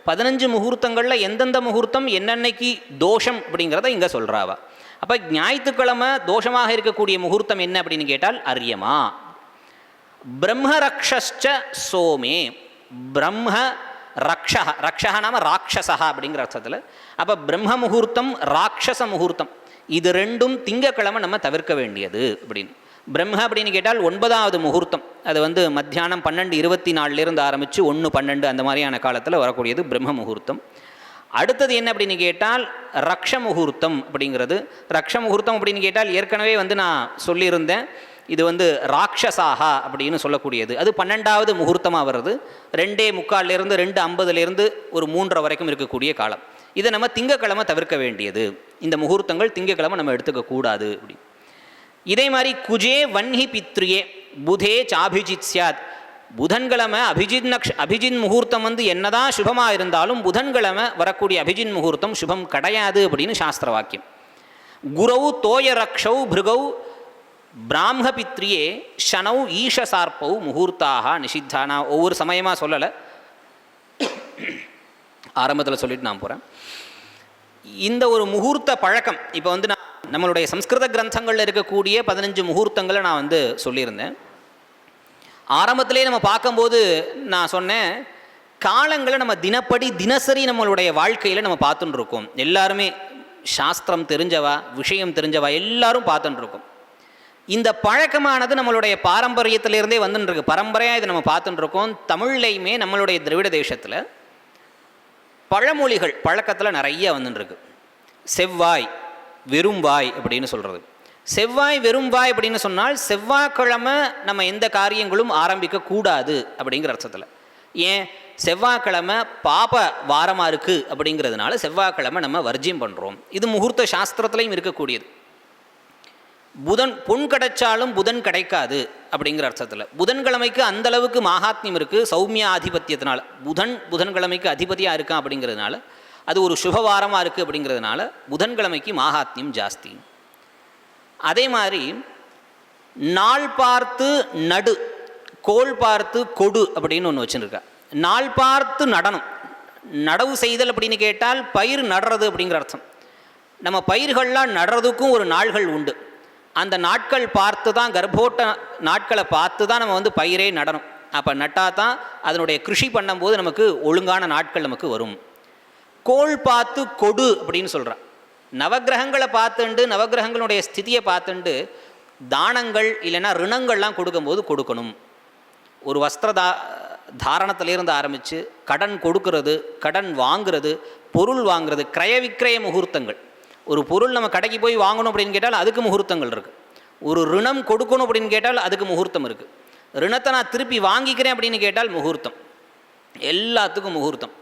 15 முகூர்த்தங்களில் எந்தெந்த முகூர்த்தம் என்னென்னைக்கு தோஷம் அப்படிங்கிறத இங்கே சொல்கிறாவா. அப்போ ஞாயிற்றுக்கிழமை தோஷமாக இருக்கக்கூடிய முகூர்த்தம் என்ன அப்படின்னு கேட்டால் அர்யமா. பிரம்மரக்ஷச்ச சோமே, பிரம்ம ரக்ஷா, ரக்ஷா நாம ராட்சசா அப்படிங்கிற அர்த்தத்தில். அப்போ பிரம்ம முகூர்த்தம் ராட்சச முகூர்த்தம் இது ரெண்டும் திங்கக்கிழமை நம்ம தவிர்க்க வேண்டியது அப்படின்னு. பிரம்ம அப்படின்னு கேட்டால் 9வது முகூர்த்தம். அது மத்தியானம் 12:24 ஆரம்பித்து 1:12 அந்த மாதிரியான காலத்தில் வரக்கூடியது பிரம்ம முகூர்த்தம். அடுத்தது என்ன அப்படின்னு கேட்டால் ரக்ஷ முகூர்த்தம் அப்படிங்கிறது. ரக்ஷ முகூர்த்தம் அப்படின்னு கேட்டால் ஏற்கனவே நான் சொல்லியிருந்தேன், இது ராட்சசாகா அப்படின்னு சொல்லக்கூடியது. அது 12வது முகூர்த்தமாக வருது. 2:45 2:50 ஒரு 3:30 வரைக்கும் இருக்கக்கூடிய காலம். இதை நம்ம திங்கக்கிழமை தவிர்க்க வேண்டியது. இந்த முகூர்த்தங்கள் திங்கக்கிழமை நம்ம எடுத்துக்கக்கூடாது அப்படி. இதே மாதிரி குஜே வன்ஹி பித்ரியே புதே சாபிஜித் சியாத், புதன்கிழமை அபிஜித் முகூர்த்தம் என்னதான் சுபமாக இருந்தாலும் புதன்கிழமை வரக்கூடிய அபிஜித் முகூர்த்தம் சுபம் கிடையாது அப்படின்னு சாஸ்திர வாக்கியம். குரவு தோய ரக்ஷௌ பிருகௌ பிராம பித்ரியே ஷனௌ ஈஷசார்ப்பௌ முகூர்த்தாக நிஷித்தா. நான் ஒவ்வொரு சமயமாக சொல்லலை, ஆரம்பத்தில் சொல்லிட்டு நான் போகிறேன். இந்த ஒரு முகூர்த்த பழக்கம் இப்போ நான் நம்மளுடைய சம்ஸ்கிருத கிரந்தங்களில் இருக்கக்கூடிய 15 முகூர்த்தங்களை நான் சொல்லியிருந்தேன். ஆரம்பத்திலே நம்ம பார்க்கும்போது நான் சொன்னேன், காலங்களை நம்ம தினசரி நம்மளுடைய வாழ்க்கையில் நம்ம பார்த்துட்டு இருக்கோம். எல்லாருமே சாஸ்திரம் தெரிஞ்சவா, விஷயம் தெரிஞ்சவா எல்லாரும் பார்த்துட்டு இருக்கோம். இந்த பழக்கமானது நம்மளுடைய பாரம்பரியத்திலிருந்தே வந்துட்டுருக்கு. பரம்பரையாக இதை நம்ம பார்த்துட்டு இருக்கோம். தமிழ்லையுமே நம்மளுடைய திராவிட தேசத்தில் பழமொழிகள் பழக்கத்தில் நிறைய வந்துட்டுருக்கு. செவ்வாய் வெறும்பாய் அப்படின்னு சொல்கிறது. செவ்வாய் வெறும்பாய் அப்படின்னு சொன்னால் செவ்வாய்க்கிழமை நம்ம எந்த காரியங்களும் ஆரம்பிக்கக்கூடாது அப்படிங்கிற அர்த்தத்தில். ஏன்? செவ்வாய்க்கிழமை பாப வாரமாக இருக்குது அப்படிங்கிறதுனால செவ்வாய்க்கிழமை நம்ம வர்ஜியம் பண்ணுறோம். இது முகூர்த்த சாஸ்திரத்துலையும் இருக்கக்கூடியது. புதன் பொன் கிடைச்சாலும் புதன் கிடைக்காது அப்படிங்கிற அர்த்தத்தில். புதன்கிழமைக்கு அந்தளவுக்கு மகாத்மியம் இருக்குது சௌமிய ஆதிபத்தியத்தினால. புதன்கிழமைக்கு அதிபதியாக இருக்கான் அப்படிங்கிறதுனால, அது ஒரு சுபவாரமாக இருக்குது அப்படிங்கிறதுனால புதன்கிழமைக்கு மகாத்மியம் ஜாஸ்தி. அதே மாதிரி நாள் பார்த்து நடு, கோள் பார்த்து கொடு அப்படின்னு ஒன்று வச்சுருக்கா. நாள் பார்த்து நடனம், நடவு செய்தல் அப்படின்னு கேட்டால் பயிர் நடுறது அப்படிங்கிற அர்த்தம். நம்ம பயிர்கள்லாம் நடுறதுக்கும் ஒரு நாள்கள் உண்டு. அந்த நாட்கள் பார்த்து தான், கர்ப்போட்ட நாட்களை பார்த்து தான் நம்ம பயிரே நடணும். அப்போ நட்டால் தான் அதனுடைய கிருஷி பண்ணும்போது நமக்கு ஒழுங்கான நாட்கள் நமக்கு வரும். கோள் பார்த்து கொடு அப்படின்னு சொல்கிறான். நவகிரகங்களை பார்த்துண்டு நவகிரகங்களுடைய ஸ்திதியை பார்த்துண்டு தானங்கள் இல்லைன்னா ரிணங்கள்லாம் கொடுக்கும்போது கொடுக்கணும். ஒரு வஸ்திர தாரணத்திலேருந்து ஆரம்பித்து கடன் கொடுக்கறது, கடன் வாங்கிறது, பொருள் வாங்கிறது, கிரய விக்கிரய முகூர்த்தங்கள். ஒரு பொருள் நம்ம கடைக்கு போய் வாங்கணும் அப்படின்னு கேட்டால் அதுக்கு முகூர்த்தங்கள் இருக்குது. ஒரு ரிணம் கொடுக்கணும் அப்படின்னு கேட்டால் அதுக்கு முகூர்த்தம் இருக்குது. ரிணத்தை நான் திருப்பி வாங்கிக்கிறேன் அப்படின்னு கேட்டால் முகூர்த்தம். எல்லாத்துக்கும் முகூர்த்தம்.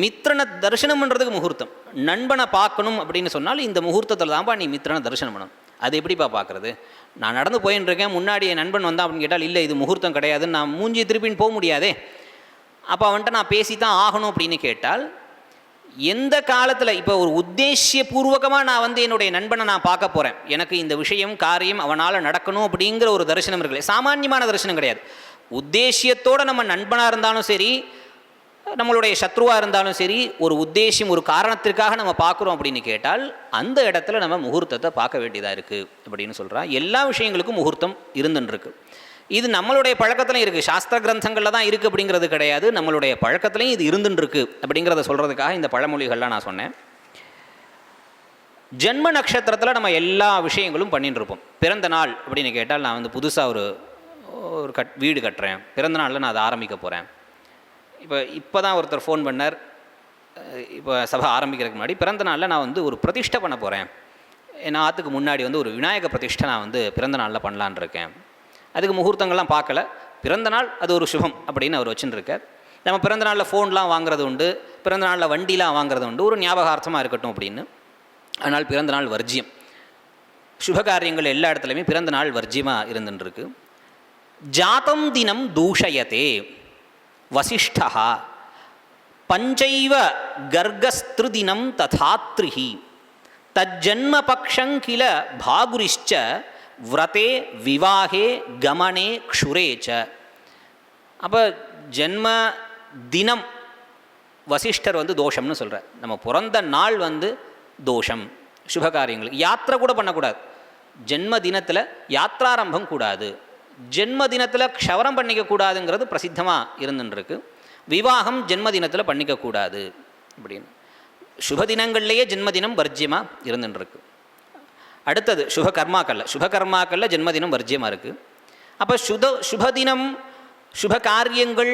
மித்திரனை தரிசனம் பண்ணுறதுக்கு முகூர்த்தம். நண்பனை பார்க்கணும் அப்படின்னு சொன்னால் இந்த முகூர்த்தத்தில் தான்ப்பா நீ மித்திரனை தரிசனம் பண்ணணும். அது எப்படிப்பா பார்க்குறது? நான் நடந்து போயின்னு இருக்கேன், முன்னாடி என் நண்பன் வந்தான் அப்படின்னு கேட்டால் இல்லை இது முகூர்த்தம் கிடையாதுன்னு நான் மூஞ்சி திருப்பின்னு போக முடியாதே. அப்போ அவன்கிட்ட நான் பேசி தான் ஆகணும் அப்படின்னு கேட்டால் எந்த காலத்தில் இப்போ ஒரு உத்தேசியபூர்வகமாக நான் என்னுடைய நண்பனை நான் பார்க்க போகிறேன், எனக்கு இந்த விஷயம் காரியம் அவனால் நடக்கணும் அப்படிங்கிற ஒரு தரிசனம் இருக்குல்ல, சாமான்யமான தரிசனம் கிடையாது. உத்தேசியத்தோடு நம்ம நண்பனாக இருந்தாலும் சரி, நம்மளுடைய சத்ருவாக இருந்தாலும் சரி, ஒரு உத்தேசியம் ஒரு காரணத்திற்காக நம்ம பார்க்குறோம் அப்படின்னு கேட்டால் அந்த இடத்துல நம்ம முகூர்த்தத்தை பார்க்க வேண்டியதாக இருக்குது அப்படின்னு சொல்கிறா. எல்லா விஷயங்களுக்கும் முகூர்த்தம் இருந்துருக்கு. இது நம்மளுடைய பழக்கத்துலையும் இருக்குது, சாஸ்திர கிரந்தங்களில் தான் இருக்குது அப்படிங்கிறது கிடையாது, நம்மளுடைய பழக்கத்துலையும் இது இருந்துருக்கு அப்படிங்கிறத சொல்கிறதுக்காக இந்த பழமொழிகள்லாம் நான் சொன்னேன். ஜென்ம நட்சத்திரத்தில் நம்ம எல்லா விஷயங்களும் பண்ணிட்டு இருப்போம். பிறந்த நாள் அப்படின்னு கேட்டால், நான் வந்து புதுசாக ஒரு வீடு கட்டுறேன், பிறந்த நாளில் நான் அதை ஆரம்பிக்க போகிறேன். இப்போ தான் ஒருத்தர் ஃபோன் பண்ணார், இப்போ சபை ஆரம்பிக்கிறதுக்கு முன்னாடி பிறந்த நாளில் நான் வந்து ஒரு பிரதிஷ்டை பண்ண போகிறேன், என் ஆற்றுக்கு முன்னாடி வந்து ஒரு விநாயக பிரதிஷ்டை நான் வந்து பிறந்த நாளில் பண்ணலான் இருக்கேன். அதுக்கு முகூர்த்தங்கள்லாம் பார்க்கல, பிறந்த நாள் அது ஒரு சுபம் அப்படின்னு அவர் வச்சுட்டுருக்கார். நம்ம பிறந்த நாளில் ஃபோன்லாம் வாங்குறது உண்டு, பிறந்த நாளில் வண்டிலாம் வாங்குறது உண்டு, ஒரு ஞாபகார்த்தமாக இருக்கட்டும் அப்படின்னு. அதனால் பிறந்த நாள் வர்ஜியம். சுபகாரியங்கள் எல்லா இடத்துலையுமே பிறந்த நாள் வர்ஜியமாக இருந்துருக்கு. ஜாத்தம் தினம் தூஷயத்தே வசிஷ்டா பஞ்சைவ கர்கஸ்திருதினம் ததாத்ரிஹி தஜ்ஜன்ம பக்ஷங்கில பாகுரிஷ்ச விரதே விவாகே கமனே க்ஷுரேச்ச. அப்போ ஜென்ம தினம் வசிஷ்டர் வந்து தோஷம்னு சொல்கிறார். நம்ம பிறந்த நாள் வந்து தோஷம். சுபகாரியங்களுக்கு யாத்திரை கூட பண்ணக்கூடாது. ஜென்ம தினத்தில் யாத்ராரம்பம் கூடாது. ஜென்ம தினத்தில் க்ஷவரம் பண்ணிக்கக்கூடாதுங்கிறது பிரசித்தமாக இருந்துருக்கு. விவாகம் ஜென்மதினத்தில் பண்ணிக்கக்கூடாது அப்படின்னு. சுபதினங்கள்லேயே ஜென்மதினம் வர்ஜியமாக இருந்துருக்கு. அடுத்தது சுபகர்மாக்களில் ஜென்மதினம் வர்ஜியமாக இருக்குது. அப்போ சுபதினம் சுபகாரியங்கள்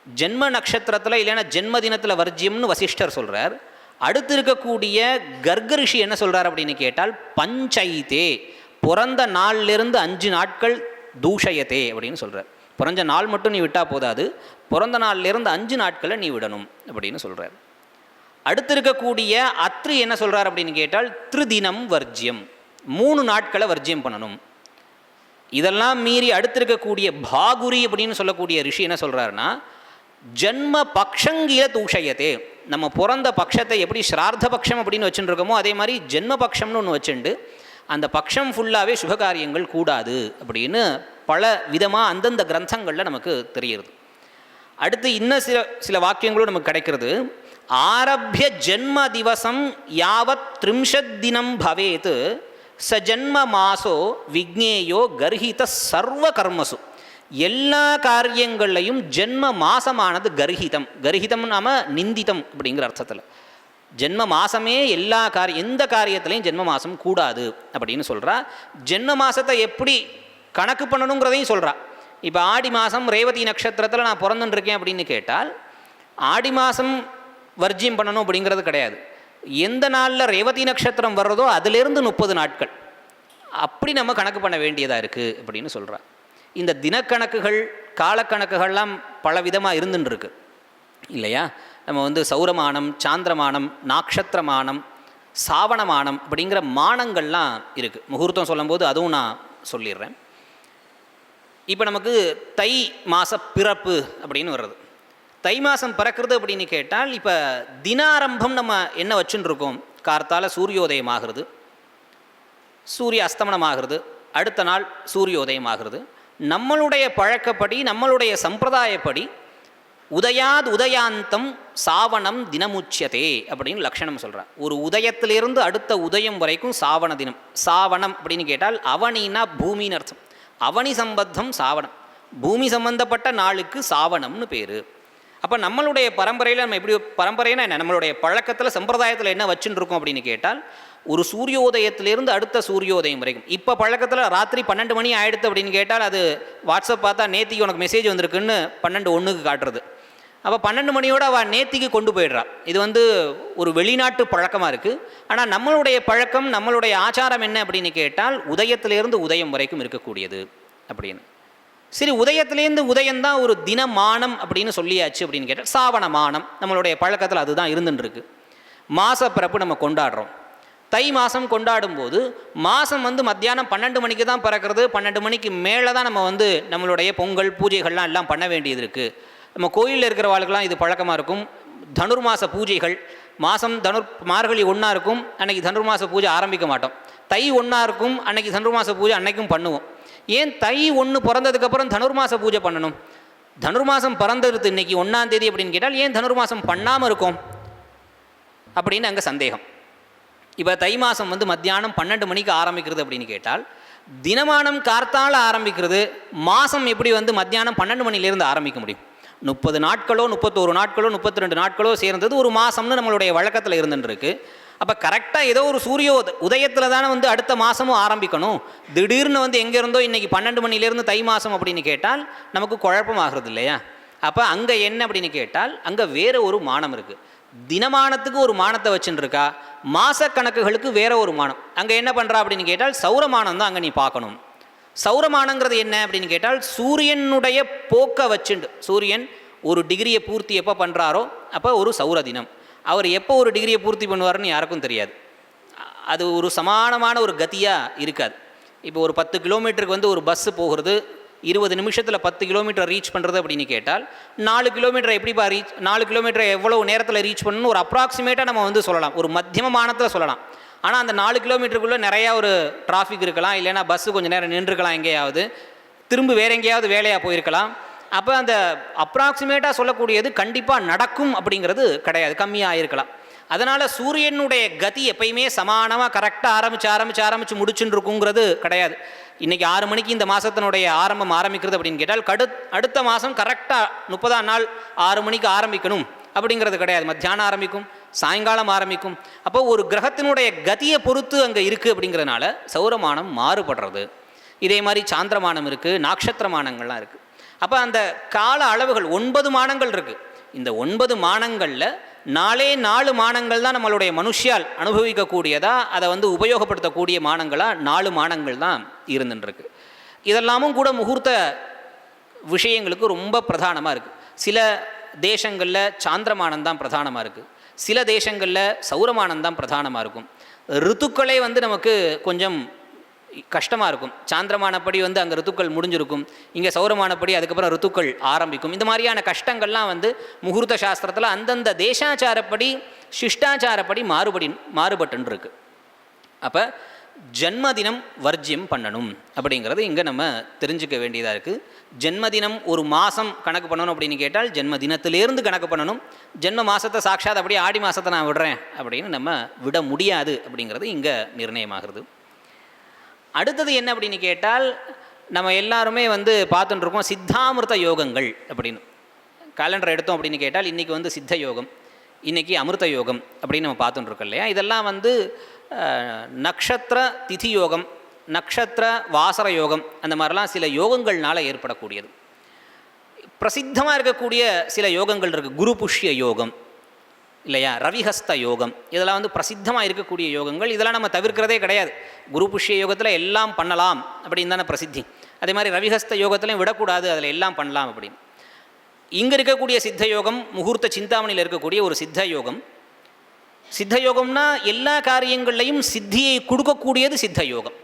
ஜென்ம நட்சத்திரத்தில் இல்லைன்னா ஜென்மதினத்தில் வர்ஜியம்னு வசிஷ்டர் சொல்கிறார். அடுத்து இருக்கக்கூடிய கர்க ரிஷி என்ன சொல்கிறார் அப்படின்னு கேட்டால், பஞ்சைத்தே பிறந்த நாள்லேருந்து 5 நாட்கள் தூஷயத்தே அப்படின்னு சொல்கிறார். பிறந்த நாள் மட்டும் நீ விட்டால் போதாது, பிறந்த நாள்லேருந்து 5 நாட்களை நீ விடணும் அப்படின்னு சொல்கிறார். அடுத்து இருக்கக்கூடிய அத்ரி என்ன சொல்கிறார் அப்படின்னு கேட்டால், திருதினம் வர்ஜியம், 3 நாட்களை வர்ஜியம் பண்ணணும். இதெல்லாம் மீறி அடுத்து இருக்கக்கூடிய பாகுரி அப்படின்னு சொல்லக்கூடிய ரிஷி என்ன சொல்கிறாருன்னா, ஜன்ம பக்ஷங்கில தூஷயத்தே, நம்ம பிறந்த பட்சத்தை எப்படி ஸ்ரார்த்த பட்சம் அப்படின்னு வச்சுட்டு இருக்கோமோ அதே மாதிரி ஜென்ம பட்சம்னு ஒன்று வச்சுண்டு அந்த பட்சம் ஃபுல்லாகவே சுபகாரியங்கள் கூடாது அப்படின்னு பல விதமாக அந்தந்த கிரந்தங்களில் நமக்கு தெரியுது. அடுத்து இன்னும் சில வாக்கியங்களும் நமக்கு கிடைக்கிறது. ஆரம்பிய ஜென்ம திவசம் யாவத் 30 தினம் பவேத் ச ஜன்ம மாசோ விக்னேயோ கர்ஹித சர்வ கர்மசு. எல்லா காரியங்கள்லையும் ஜென்ம மாசமானது கர்ஹிதம் நாம நிந்திதம் அப்படிங்கிற அர்த்தத்தில். ஜென்ம மாசமே எந்த காரியத்திலையும் ஜென்ம மாசம் கூடாது அப்படின்னு சொல்கிறா. ஜென்ம மாசத்தை எப்படி கணக்கு பண்ணணுங்கிறதையும் சொல்கிறா. இப்போ ஆடி மாதம் ரேவதி நட்சத்திரத்தில் நான் பிறந்துட்டுருக்கேன் அப்படின்னு கேட்டால் ஆடி மாதம் வர்ஜியம் பண்ணணும் அப்படிங்கிறது கிடையாது. எந்த நாளில் ரேவதி நட்சத்திரம் வர்றதோ அதிலிருந்து 30 நாட்கள் அப்படி நம்ம கணக்கு பண்ண வேண்டியதாக இருக்குது அப்படின்னு சொல்கிறா. இந்த தினக்கணக்குகள் காலக்கணக்குகள்லாம் பல விதமாக இருந்துருக்கு இல்லையா. நம்ம வந்து சௌரமானம், சாந்திரமானம், நாக்ஷத்திரமானம், சாவணமானம் அப்படிங்கிற மானங்கள்லாம் இருக்குது. முகூர்த்தம் சொல்லும்போது அதுவும் நான் சொல்லிடுறேன். இப்போ நமக்கு தை மாத பிறப்பு அப்படின்னு வர்றது. தை மாதம் பிறக்கிறது அப்படின்னு கேட்டால் இப்போ தினாரம்பம் நம்ம என்ன வச்சுன்னு இருக்கோம், கார்த்தால சூரியோதயம் ஆகிறது, சூரிய அஸ்தமனம் ஆகிறது, அடுத்த நாள் சூரியோதயம் ஆகிறது. நம்மளுடைய பழக்கப்படி நம்மளுடைய சம்பிரதாயப்படி உதயாந்தம் சாவணம் தினமுச்சியதே அப்படின்னு லக்ஷணம் சொல்கிறார். ஒரு உதயத்திலிருந்து அடுத்த உதயம் வரைக்கும் சாவண தினம். சாவணம் அப்படின்னு கேட்டால் அவனின்னா பூமின்னு அர்த்தம். அவனி சம்பத்தம் சாவணம், பூமி சம்பந்தப்பட்ட நாளுக்கு சாவணம்னு பேர். அப்போ நம்மளுடைய பரம்பரையில் நம்ம எப்படி பரம்பரைனா என்ன, நம்மளுடைய பழக்கத்தில் சம்பிரதாயத்தில் என்ன வச்சுன்னு இருக்கோம் அப்படின்னு கேட்டால் ஒரு சூரியோதயத்திலேருந்து அடுத்த சூரியோதயம் வரைக்கும். இப்போ பழக்கத்தில் ராத்திரி 12 மணி ஆகிடுது அப்படின்னு கேட்டால் அது வாட்ஸ்அப் பார்த்தா நேத்திக்கு உனக்கு மெசேஜ் வந்திருக்குன்னு 12:01 காட்டுறது. அப்போ 12 மணியோடு அவள் நேத்திக்கு கொண்டு போயிடுறா. இது வந்து ஒரு வெளிநாட்டு பழக்கமாக இருக்குது. ஆனால் நம்மளுடைய பழக்கம் நம்மளுடைய ஆச்சாரம் என்ன அப்படின்னு கேட்டால் உதயத்திலேருந்து உதயம் வரைக்கும் இருக்கக்கூடியது அப்படின்னு. சரி, உதயத்திலேருந்து உதயம்தான் ஒரு தினமானம் அப்படின்னு சொல்லியாச்சு அப்படின்னு கேட்டால் சாவணமானம் நம்மளுடைய பழக்கத்தில் அதுதான் இருந்துருக்கு. மாசப்பிறப்பு நம்ம கொண்டாடுறோம். தை மாதம் கொண்டாடும்போது மாதம் வந்து மத்தியானம் 12 மணிக்கு தான் பிறக்கிறது. 12 மணிக்கு மேலே தான் நம்ம வந்து நம்மளுடைய பொங்கல் பூஜைகள்லாம் எல்லாம் பண்ண வேண்டியது இருக்குது. நம்ம கோயிலில் இருக்கிறவாளுக்கெல்லாம் இது பழக்கமாக இருக்கும். தனுர்மாச பூஜைகள் மாதம் மார்கழி 1 இருக்கும், அன்றைக்கி தனுர்மாச பூஜை ஆரம்பிக்க மாட்டோம். தை 1 இருக்கும், அன்றைக்கி தனுர்மாச பூஜை அன்றைக்கும் பண்ணுவோம். ஏன் தை 1 பிறந்ததுக்கப்புறம் தனுர்மாச பூஜை பண்ணணும்? தனுர்மாசம் பிறந்தது இன்றைக்கி 1ஆம் தேதி அப்படின்னு கேட்டால் ஏன் தனுர்மாசம் பண்ணாமல் இருக்கும் அப்படின்னு அங்கே சந்தேகம். இப்போ தை மாதம் வந்து மத்தியானம் 12 மணிக்கு ஆரம்பிக்கிறது அப்படின்னு கேட்டால் தினமானம் கார்த்தால ஆரம்பிக்கிறது. மாதம் எப்படி வந்து மத்தியானம் 12 மணிலேருந்து ஆரம்பிக்க முடியும்? 30 நாட்களோ 31 நாட்களோ 32 நாட்களோ சேர்ந்தது ஒரு மாதம்னு நம்மளுடைய வழக்கத்தில் இருந்துருக்கு. அப்போ கரெக்டாக ஏதோ ஒரு சூரிய உதயத்தில் தானே வந்து அடுத்த மாதமும் ஆரம்பிக்கணும். திடீர்னு வந்து எங்கே இருந்தோ இன்றைக்கி 12 மணிலேருந்து தை மாதம் அப்படின்னு கேட்டால் நமக்கு குழப்பம் ஆகிறது இல்லையா? அப்போ அங்கே என்ன அப்படின்னு கேட்டால் அங்கே வேறு ஒரு மானம் இருக்குது. தினமானத்துக்கு ஒரு மானத்தை வச்சுருக்கா, மாதக்கணக்குகளுக்கு வேற ஒரு மானம். அங்கே என்ன பண்ணுறா அப்படின்னு கேட்டால் சௌரமானம் தான் அங்கே நீ பார்க்கணும். சௌரமானங்கிறது என்ன அப்படின்னு கேட்டால் சூரியனுடைய போக்கை வச்சுண்டு, சூரியன் ஒரு டிகிரியை பூர்த்தி எப்போ பண்ணுறாரோ அப்போ ஒரு சௌர தினம். அவர் எப்போ ஒரு டிகிரியை பூர்த்தி பண்ணுவார்னு யாருக்கும் தெரியாது. அது ஒரு சமானமான ஒரு கதியாக இருக்காது. இப்போ ஒரு 10 கிலோமீட்டருக்கு வந்து ஒரு பஸ்ஸு போகிறது, 20 நிமிஷத்தில் 10 கிலோமீட்டர் ரீச் பண்ணுறது அப்படின்னு கேட்டால் 4 கிலோமீட்டர் எப்படிப்பா 4 கிலோமீட்டர் எவ்வளோ நேரத்தில் ரீச் பண்ணணும் ஒரு அப்ராக்சிமேட்டாக நம்ம வந்து சொல்லலாம், ஒரு மத்தியமமானத்தில் சொல்லலாம். ஆனால் அந்த 4 கிலோமீட்டருக்குள்ளே நிறையா ஒரு டிராஃபிக் இருக்கலாம், இல்லைன்னா பஸ்ஸு கொஞ்சம் நேரம் நின்றுக்கலாம், எங்கேயாவது திரும்ப வேறு எங்கேயாவது வேலையாக போயிருக்கலாம். அப்போ அந்த அப்ராக்சிமேட்டாக சொல்லக்கூடியது கண்டிப்பாக நடக்கும் அப்படிங்கிறது கிடையாது, கம்மியாக இருக்கலாம். அதனால் சூரியனுடைய கதி எப்பயுமே சமானமாக கரெக்டாக ஆரம்பித்து முடிச்சுன்னு இருக்குங்கிறது கிடையாது. இன்றைக்கி 6 மணிக்கு இந்த மாதத்தினுடைய ஆரம்பம் ஆரம்பிக்கிறது அப்படின்னு கேட்டால் அடுத்த மாதம் கரெக்டாக 30ஆம் நாள் 6 மணிக்கு ஆரம்பிக்கணும் அப்படிங்கிறது கிடையாது. மத்தியானம் ஆரம்பிக்கும், சாயங்காலம் ஆரம்பிக்கும். அப்போ ஒரு கிரகத்தினுடைய கதியை பொறுத்து அங்கே இருக்குது. அப்படிங்கிறதுனால சௌரமானம் மாறுபடுறது. இதே மாதிரி சாந்திரமானம் இருக்குது, நட்சத்திரமானங்கள்லாம் இருக்குது. அப்போ அந்த கால அளவுகள் 9 மானங்கள் இருக்குது. இந்த 9 மானங்களில் 4 மானங்கள் தான் நம்மளுடைய மனுஷியால் அனுபவிக்கக்கூடியதா, அதை வந்து உபயோகப்படுத்தக்கூடிய மானங்களாக 4 மானங்கள் தான் இருந்துருக்கு. இதெல்லாமும் கூட முகூர்த்த விஷயங்களுக்கு ரொம்ப பிரதானமாக இருக்குது. சில தேசங்களில் சாந்திரமானம் தான் பிரதானமாக இருக்குது, சில தேசங்களில் சௌரமானம் தான் பிரதானமாக இருக்கும். ரித்துக்களே வந்து நமக்கு கொஞ்சம் கஷ்டமாக இருக்கும். சாந்திரமானப்படி வந்து அங்கே ரித்துக்கள் முடிஞ்சிருக்கும், இங்கே சௌரமானப்படி அதுக்கப்புறம் ரித்துக்கள் ஆரம்பிக்கும். இந்த மாதிரியான கஷ்டங்கள்லாம் வந்து முகூர்த்த சாஸ்திரத்தில் அந்தந்த தேசாச்சாரப்படி சிஷ்டாச்சாரப்படி மாறுபட்டுன்னு இருக்கு. அப்போ ஜன்மதினம் வர்ஜியம் பண்ணணும் அப்படிங்கிறது இங்கே நம்ம தெரிஞ்சுக்க வேண்டியதாக இருக்குது. ஜென்மதினம் ஒரு மாதம் கணக்கு பண்ணணும் அப்படின்னு கேட்டால் ஜென்மதினத்திலேருந்து கணக்கு பண்ணணும். ஜென்ம மாதத்தை சாட்சாத் அப்படியே ஆடி மாதத்தை நான் விடுறேன் அப்படின்னு நம்ம விட முடியாது அப்படிங்கிறது இங்கே நிர்ணயமாகிறது. அடுத்தது என்ன அப்படின்னு கேட்டால் நம்ம எல்லாருமே வந்து பார்த்துட்டுருக்கோம் சித்தாமிருத யோகங்கள் அப்படின்னு. கேலண்டர் எடுத்தோம் அப்படின்னு கேட்டால் இன்றைக்கி வந்து சித்த யோகம், இன்றைக்கி அமிர்த யோகம் அப்படின்னு நம்ம பார்த்துட்டுருக்கோம் இல்லையா? இதெல்லாம் வந்து நக்ஷத்திர திதி யோகம், நக்ஷத்திர வாசர யோகம், அந்த மாதிரிலாம் சில யோகங்கள்னால ஏற்படக்கூடியது. பிரசித்தமாக இருக்கக்கூடிய சில யோகங்கள் இருக்குது. குரு புஷ்ய யோகம் இல்லையா, ரவிஹஸ்த யோகம், இதெல்லாம் வந்து பிரசித்தமாக இருக்கக்கூடிய யோகங்கள். இதெல்லாம் நம்ம தவிர்க்கிறதே கிடையாது. குரு புஷ்ய யோகத்தில் எல்லாம் பண்ணலாம் அப்படின்னு தானே பிரசித்தி. அதே மாதிரி ரவிஹஸ்த யோகத்திலையும் விடக்கூடாது, அதில் எல்லாம் பண்ணலாம் அப்படின்னு. இங்கே இருக்கக்கூடிய சித்த யோகம் முகூர்த்த சிந்தாமணியில் இருக்கக்கூடிய ஒரு சித்த யோகம். சித்த யோகம்னா எல்லா காரியங்கள்லையும் சித்தியை கொடுக்கக்கூடியது சித்த யோகம்.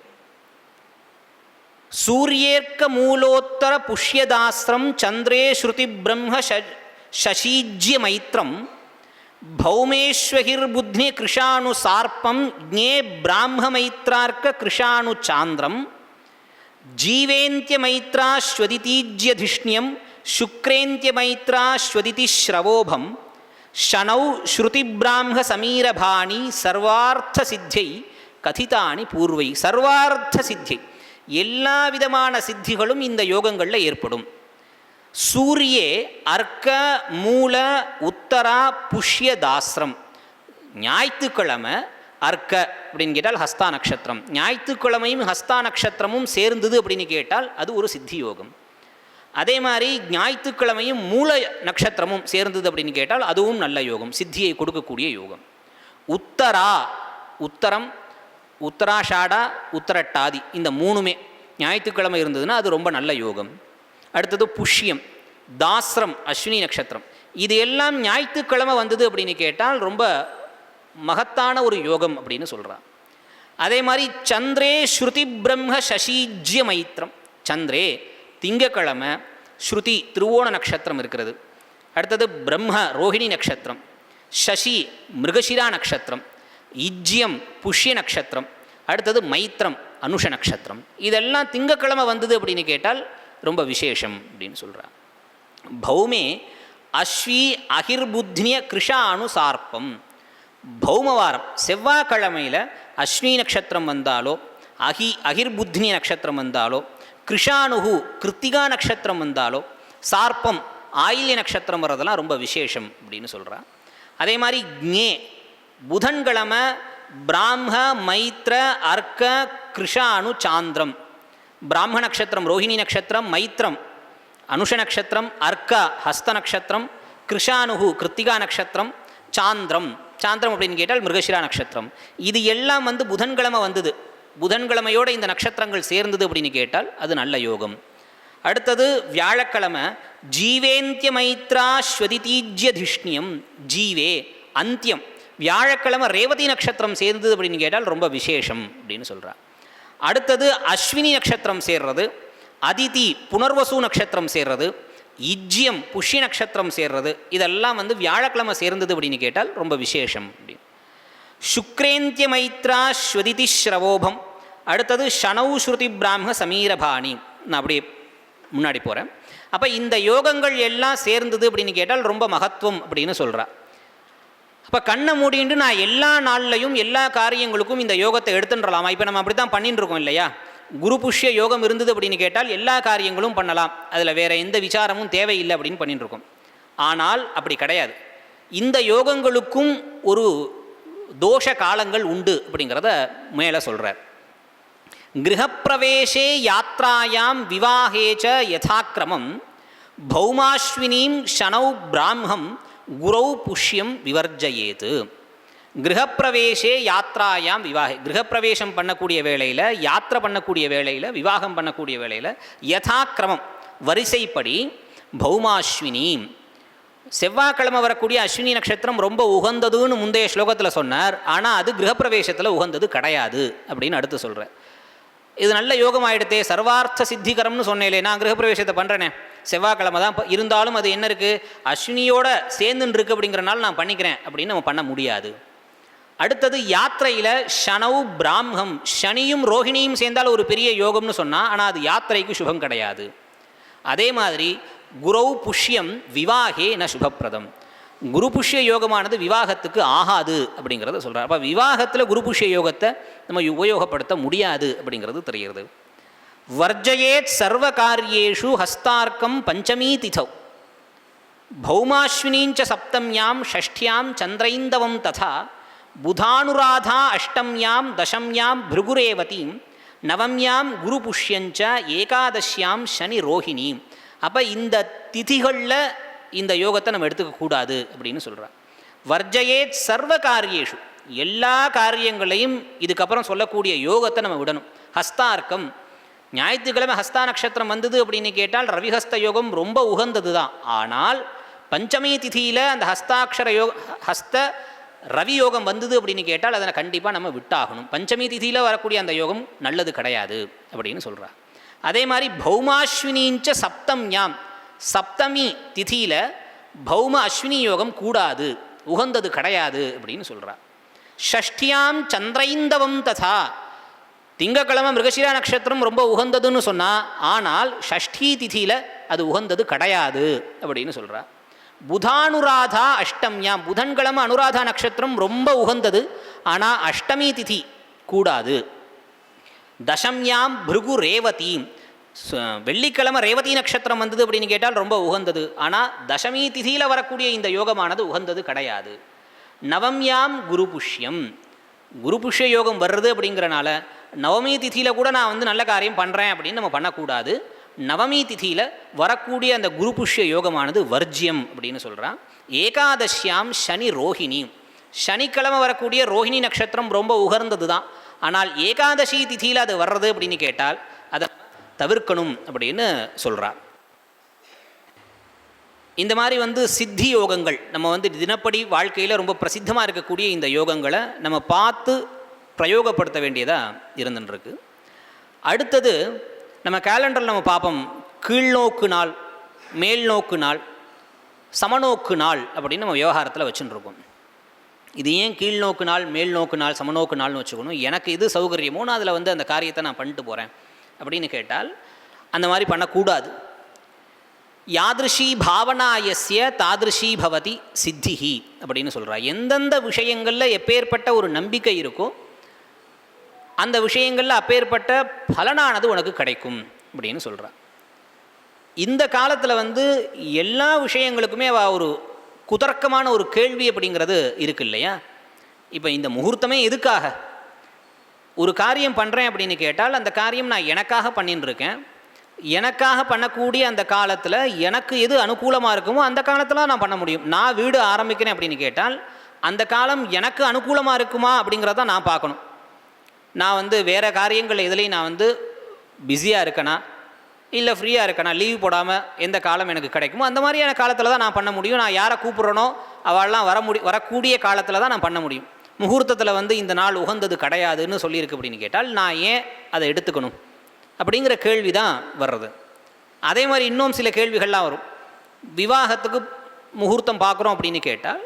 சூரியேர்க்க மூலோத்தர புஷ்யதாஸ்திரம் சந்திரே ஸ்ருதி பிரம்ம சசீஜ்ய மைத்திரம் பௌமேஸ்வகிர் புத்னி கிருஷாணு சார்ப்பம் ஜ்ஞே பிராம மைத்ரார்க்க கிருஷாணு சாந்திரம் ஜீவேந்திய மைத்ரா ஸ்வதிதீஜ்யதிஷ்ணியம் சுக்ரேந்திய மைத்ரா ஸ்வதிதி ஸ்ரவோபம் ஷனௌ ஸ்ருதி பிராம சமீரபாணி சர்வார்த்த சித்தியை கதிதானி பூர்வை. சர்வார்த்த சித்தியை, எல்லா விதமான சித்திகளும் இந்த யோகங்களில் ஏற்படும். சூரியே அர்க்க மூல உத்தரா புஷ்ய தாஸ்திரம். ஞாயிற்றுக்கிழமை அர்க்க அப்படின்னு கேட்டால் ஹஸ்தா நட்சத்திரம், ஞாயிற்றுக்கிழமையும் ஹஸ்தா நட்சத்திரமும் சேர்ந்தது அப்படின்னு கேட்டால் அது ஒரு சித்தி யோகம். அதே மாதிரி ஞாயிற்றுக்கிழமையும் மூல நட்சத்திரமும் சேர்ந்தது அப்படின்னு கேட்டால் அதுவும் நல்ல யோகம், சித்தியை கொடுக்கக்கூடிய யோகம். உத்தரா, உத்தரம், உத்தராஷாடா, உத்தரட்டாதி, இந்த மூணுமே ஞாயிற்றுக்கிழமை இருந்ததுன்னா அது ரொம்ப நல்ல யோகம். அடுத்தது புஷ்யம், தாஸ்ரம், அஸ்வினி நட்சத்திரம், இது எல்லாம் ஞாயிற்றுக்கிழமை வந்தது அப்படின்னு கேட்டால் ரொம்ப மகத்தான ஒரு யோகம் அப்படின்னு சொல்கிறார். அதே மாதிரி சந்திரே ஸ்ருதி பிரம்ம சசீஜ்ய மைத்திரம். சந்திரே திங்கக்கிழமை, ஸ்ருதி திருவோண நட்சத்திரம் இருக்கிறது. அடுத்தது பிரம்ம ரோஹிணி நட்சத்திரம், சசி மிருகசிரா நட்சத்திரம், இஜ்யம் புஷ்ய நட்சத்திரம், அடுத்தது மைத்திரம் அனுஷ நட்சத்திரம். இதெல்லாம் திங்கக்கிழமை வந்தது அப்படின்னு கேட்டால் ரொம்ப விசேஷம் அப்படின்னு சொல்கிறார். பௌமே அஸ்வி அகிர்புத்னிய கிருஷாணு சார்ப்பம். பௌமவாரம் செவ்வாய்க்கிழமையில் அஸ்வினி நட்சத்திரம் வந்தாலோ அகிர்புத்னிய நட்சத்திரம் வந்தாலோ கிருஷானுகு கிருத்திகா நட்சத்திரம் வந்தாலோ சார்ப்பம் ஆயில்ய நட்சத்திரம் வர்றதெல்லாம் ரொம்ப விசேஷம் அப்படின்னு சொல்கிறார். அதே மாதிரி ஜ்ஞே புதன்கிழமை பிராம மைத்ர அர்க்க கிருஷானு சாந்திரம். பிராம நட்சத்திரம் ரோஹிணி நட்சத்திரம், மைத்ரம் அனுஷ நட்சத்திரம், அர்க்க ஹஸ்த நட்சத்திரம், கிருஷானுகு கிருத்திகா நட்சத்திரம், சாந்திரம். சாந்திரம் அப்படின்னு கேட்டால் மிருகஷிரா நட்சத்திரம். இது எல்லாம் வந்து புதன்கிழமை வந்தது. புதன்கிழமையோடு இந்த நட்சத்திரங்கள் சேர்ந்தது அப்படின்னு கேட்டால் அது நல்ல யோகம். அடுத்தது வியாழக்கிழமை ஜீவேந்திய மைத்ரா ஸ்வதிதீஜ்யதிஷ்ணியம். ஜீவே அந்தியம். வியாழக்கிழமை ரேவதி நட்சத்திரம் சேர்ந்தது அப்படின்னு கேட்டால் ரொம்ப விசேஷம் அப்படின்னு சொல்கிறார். அடுத்தது அஸ்வினி நட்சத்திரம் சேர்றது, அதிதி புனர்வசு நட்சத்திரம் சேர்றது, இஜ்யம் புஷ்ய நட்சத்திரம் சேர்றது. இதெல்லாம் வந்து வியாழக்கிழமை சேர்ந்தது அப்படின்னு கேட்டால் ரொம்ப விசேஷம் அப்படின்னு. சுக்ரேந்திய மைத்ரா ஸ்வதிதி ஸ்ரவோபம். அடுத்தது ஷனௌ ஸ்ருதி பிராம சமீரபாணி. நான் அப்படியே முன்னாடி போகிறேன். அப்போ இந்த யோகங்கள் எல்லாம் சேர்ந்தது அப்படின்னு கேட்டால் ரொம்ப மகத்துவம் அப்படின்னு சொல்கிறா. அப்போ கண்ணை மூடிண்டு நான் எல்லா நாள்லையும் எல்லா காரியங்களுக்கும் இந்த யோகத்தை எடுத்துன்றலாமா? இப்போ நம்ம அப்படி தான் பண்ணிட்டு இருக்கோம் இல்லையா? குரு புஷ்ய யோகம் இருந்தது அப்படின்னு கேட்டால் எல்லா காரியங்களும் பண்ணலாம், அதில் வேறு எந்த விசாரமும் தேவையில்லை அப்படின்னு பண்ணிட்டு இருக்கோம். ஆனால் அப்படி கிடையாது. இந்த யோகங்களுக்கும் ஒரு தோஷ காலங்கள் உண்டு அப்படிங்கிறத மேலே சொல்கிறார். கிரகப்பிரவேசே யாத்ராயாம் விவாகேச்ச யதாக்கிரமம் பௌமாஸ்வினீம் ஷனௌ பிராமம் குரௌ புஷ்யம் விவர்ஜயேது. கிரகப்பிரவேசே யாத்ராயாம் விவாகே. கிரகப்பிரவேசம் பண்ணக்கூடிய வேளையில், யாத்திரை பண்ணக்கூடிய வேளையில், விவாகம் பண்ணக்கூடிய வேளையில் யதாக்கிரமம் வரிசைப்படி பௌமாஸ்வினி செவ்வாய்க்கிழமை வரக்கூடிய அஸ்வினி நட்சத்திரம் ரொம்ப உகந்ததுன்னு முந்தைய ஸ்லோகத்தில் சொன்னார். ஆனால் அது கிரகப்பிரவேசத்தில் உகந்தது கிடையாது அப்படின்னு அடுத்து சொல்கிறார். இது நல்ல யோகம் ஆகிடுத்தே, சர்வார்த்த சித்திகரம்னு சொன்னேலே, நான் கிரகப்பிரவேசத்தை பண்ணுறேனே செவ்வாய்க்கிழமை தான், இருந்தாலும் அது என்ன இருக்குது அஸ்வினியோட சேர்ந்துன்னு இருக்குது அப்படிங்கிறனால நான் பண்ணிக்கிறேன் அப்படின்னு நம்ம பண்ண முடியாது. அடுத்தது யாத்திரையில் ஷனௌ பிராமம், சனியும் ரோஹிணியும் சேர்ந்தால் ஒரு பெரிய யோகம்னு சொன்னால், ஆனால் அது யாத்திரைக்கு சுபம் கிடையாது. அதே மாதிரி குரௌ புஷ்யம் விவாகே ந சுபப்பிரதம். குரு புஷ்ய யோகமானது விவாகத்துக்கு ஆகாது அப்படிங்கிறத சொல்கிறார். அப்போ விவாகத்தில் குரு புஷ்ய யோகத்தை நம்ம உபயோகப்படுத்த முடியாது அப்படிங்கிறது தெரிகிறது. வர்ஜயேத் சர்வ காரியேஷு ஹஸ்தார்க்கம் பஞ்சமீ திதௌ பௌமாஸ்வினீஞ்ச சப்தம்யாம் ஷஷ்டியாம் சந்திரைந்தவம் ததா புதானுராதா அஷ்டம்யாம் தசம்யாம் பிருகுரேவதீம் நவம்யாம் குரு புஷ்யஞ்ச ஏகாதசியாம் சனி ரோஹிணீம். அப்போ இந்த திதிகளில் இந்த யோகத்தை நம்ம எடுத்துக்கக்கூடாது அப்படின்னு சொல்கிறார். வர்ஜயேத் சர்வ காரியேஷு, எல்லா காரியங்களையும் இதுக்கப்புறம் சொல்லக்கூடிய யோகத்தை நம்ம விடணும். ஹஸ்தார்க்கம், ஞாயிற்றுக்கிழமை ஹஸ்தா நட்சத்திரம் வந்தது அப்படின்னு கேட்டால் ரவிஹஸ்த யோகம் ரொம்ப உகந்தது தான். ஆனால் பஞ்சமி திதியில் அந்த ஹஸ்தாட்சர ஹஸ்த ரவி யோகம் வந்தது அப்படின்னு கேட்டால் அதை கண்டிப்பாக நம்ம விட்டாகணும். பஞ்சமி திதியில் வரக்கூடிய அந்த யோகம் நல்லது கிடையாது அப்படின்னு சொல்கிறார். அதே மாதிரி பௌமாஸ்வினிஞ்ச சப்தம்யாம், சப்தமி திதியில் பௌம அஸ்வினி யோகம் கூடாது, உகந்தது கிடையாது அப்படின்னு சொல்கிறார். ஷஷ்டியாம் சந்திரைந்தவம் ததா, திங்கக்கிழமை மிருகஷிரா நட்சத்திரம் ரொம்ப உகந்ததுன்னு சொன்னால், ஆனால் ஷஷ்டி திதியில் அது உகந்தது கிடையாது அப்படின்னு சொல்கிறார். புதானுராதா அஷ்டம்யாம், புதன்கிழமை அனுராதா நட்சத்திரம் ரொம்ப உகந்தது, ஆனால் அஷ்டமி திதி கூடாது. தசம்யாம் பிருகு ரேவதீம், வெள்ளிக்கிழமை ரேவதி நட்சத்திரம் வந்தது அப்படின்னு கேட்டால் ரொம்ப உகந்தது, ஆனால் தசமி திதியில் வரக்கூடிய இந்த யோகமானது உகந்தது கிடையாது. நவம்யாம் குரு புஷ்யம், குரு புஷ்ய யோகம் வர்றது அப்படிங்கிறனால நவமி திதியில் கூட நான் வந்து நல்ல காரியம் பண்ணுறேன் அப்படின்னு நம்ம பண்ணக்கூடாது. நவமி திதியில் வரக்கூடிய அந்த குரு புஷ்ய யோகமானது வர்ஜ்யம் அப்படின்னு சொல்கிறான். ஏகாதசியாம் சனி ரோஹிணி, சனிக்கிழமை வரக்கூடிய ரோஹிணி நட்சத்திரம் ரொம்ப உகர்ந்தது தான், ஆனால் ஏகாதசி திதியில் அது வர்றது அப்படின்னு கேட்டால் அதை தவிர்க்கணும் அப்படின்னு சொல்கிறார். இந்த மாதிரி வந்து சித்தி யோகங்கள் நம்ம வந்து தினப்படி வாழ்க்கையில் ரொம்ப பிரசித்தமாக இருக்கக்கூடிய இந்த யோகங்களை நம்ம பார்த்து பிரயோகப்படுத்த வேண்டியதாக இருந்துருக்கு. அடுத்தது நம்ம கேலண்டரில் நம்ம பார்ப்போம், கீழ்நோக்கு நாள், மேல் நோக்கு நாள், சமநோக்கு நாள் அப்படின்னு நம்ம விவகாரத்தில் வச்சுன்னு இருக்கோம். இது ஏன் கீழ்நோக்கு நாள், மேல் நோக்கு நாள், சமநோக்கு நாள்னு வச்சுக்கணும்? எனக்கு இது சௌகரியமோ நான் அதில் வந்து அந்த காரியத்தை நான் பண்ணிட்டு போகிறேன் அப்படின்னு கேட்டால் அந்த மாதிரி பண்ணக்கூடாது. யாதிருஷி பாவனாயஸ்ய தாதிருஷி பவதி சித்திஹி அப்படின்னு சொல்கிறா. எந்தெந்த விஷயங்களில் எப்பேற்பட்ட ஒரு நம்பிக்கை இருக்கோ அந்த விஷயங்களில் அப்பேற்பட்ட பலனானது உனக்கு கிடைக்கும் அப்படின்னு சொல்கிறா. இந்த காலத்தில் வந்து எல்லா விஷயங்களுக்குமே ஒரு குதர்க்கமான ஒரு கேள்வி அப்படிங்கிறது இருக்கு இல்லையா? இப்போ இந்த முகூர்த்தமே எதுக்காக? ஒரு காரியம் பண்ணுறேன் அப்படின்னு கேட்டால் அந்த காரியம் நான் எனக்காக பண்ணின்னு இருக்கேன். எனக்காக பண்ணக்கூடிய அந்த காலத்தில் எனக்கு எது அனுகூலமாக இருக்குமோ அந்த காலத்தில் நான் பண்ண முடியும். நான் வீடு ஆரம்பிக்கிறேன் அப்படின்னு கேட்டால் அந்த காலம் எனக்கு அனுகூலமாக இருக்குமா அப்படிங்கிறத நான் பார்க்கணும். நான் வந்து வேறு காரியங்கள் எதுலேயும் நான் வந்து பிஸியாக இருக்கேனா இல்லை ஃப்ரீயாக இருக்கேனா, லீவ் போடாமல் எந்த காலம் எனக்கு கிடைக்குமோ அந்த மாதிரியான காலத்தில் தான் நான் பண்ண முடியும். நான் யாரை கூப்பிட்றனோ அவள்லாம் வரக்கூடிய காலத்தில் தான் நான் பண்ண முடியும். முகூர்த்தத்தில் வந்து இந்த நாள் உகந்தது கிடையாதுன்னு சொல்லியிருக்கு அப்படின்னு கேட்டால் நான் ஏன் அதை எடுத்துக்கணும் அப்படிங்கிற கேள்வி தான் வர்றது. அதே மாதிரி இன்னும் சில கேள்விகள்லாம் வரும். விவாகத்துக்கு முகூர்த்தம் பார்க்குறோம் அப்படின்னு கேட்டால்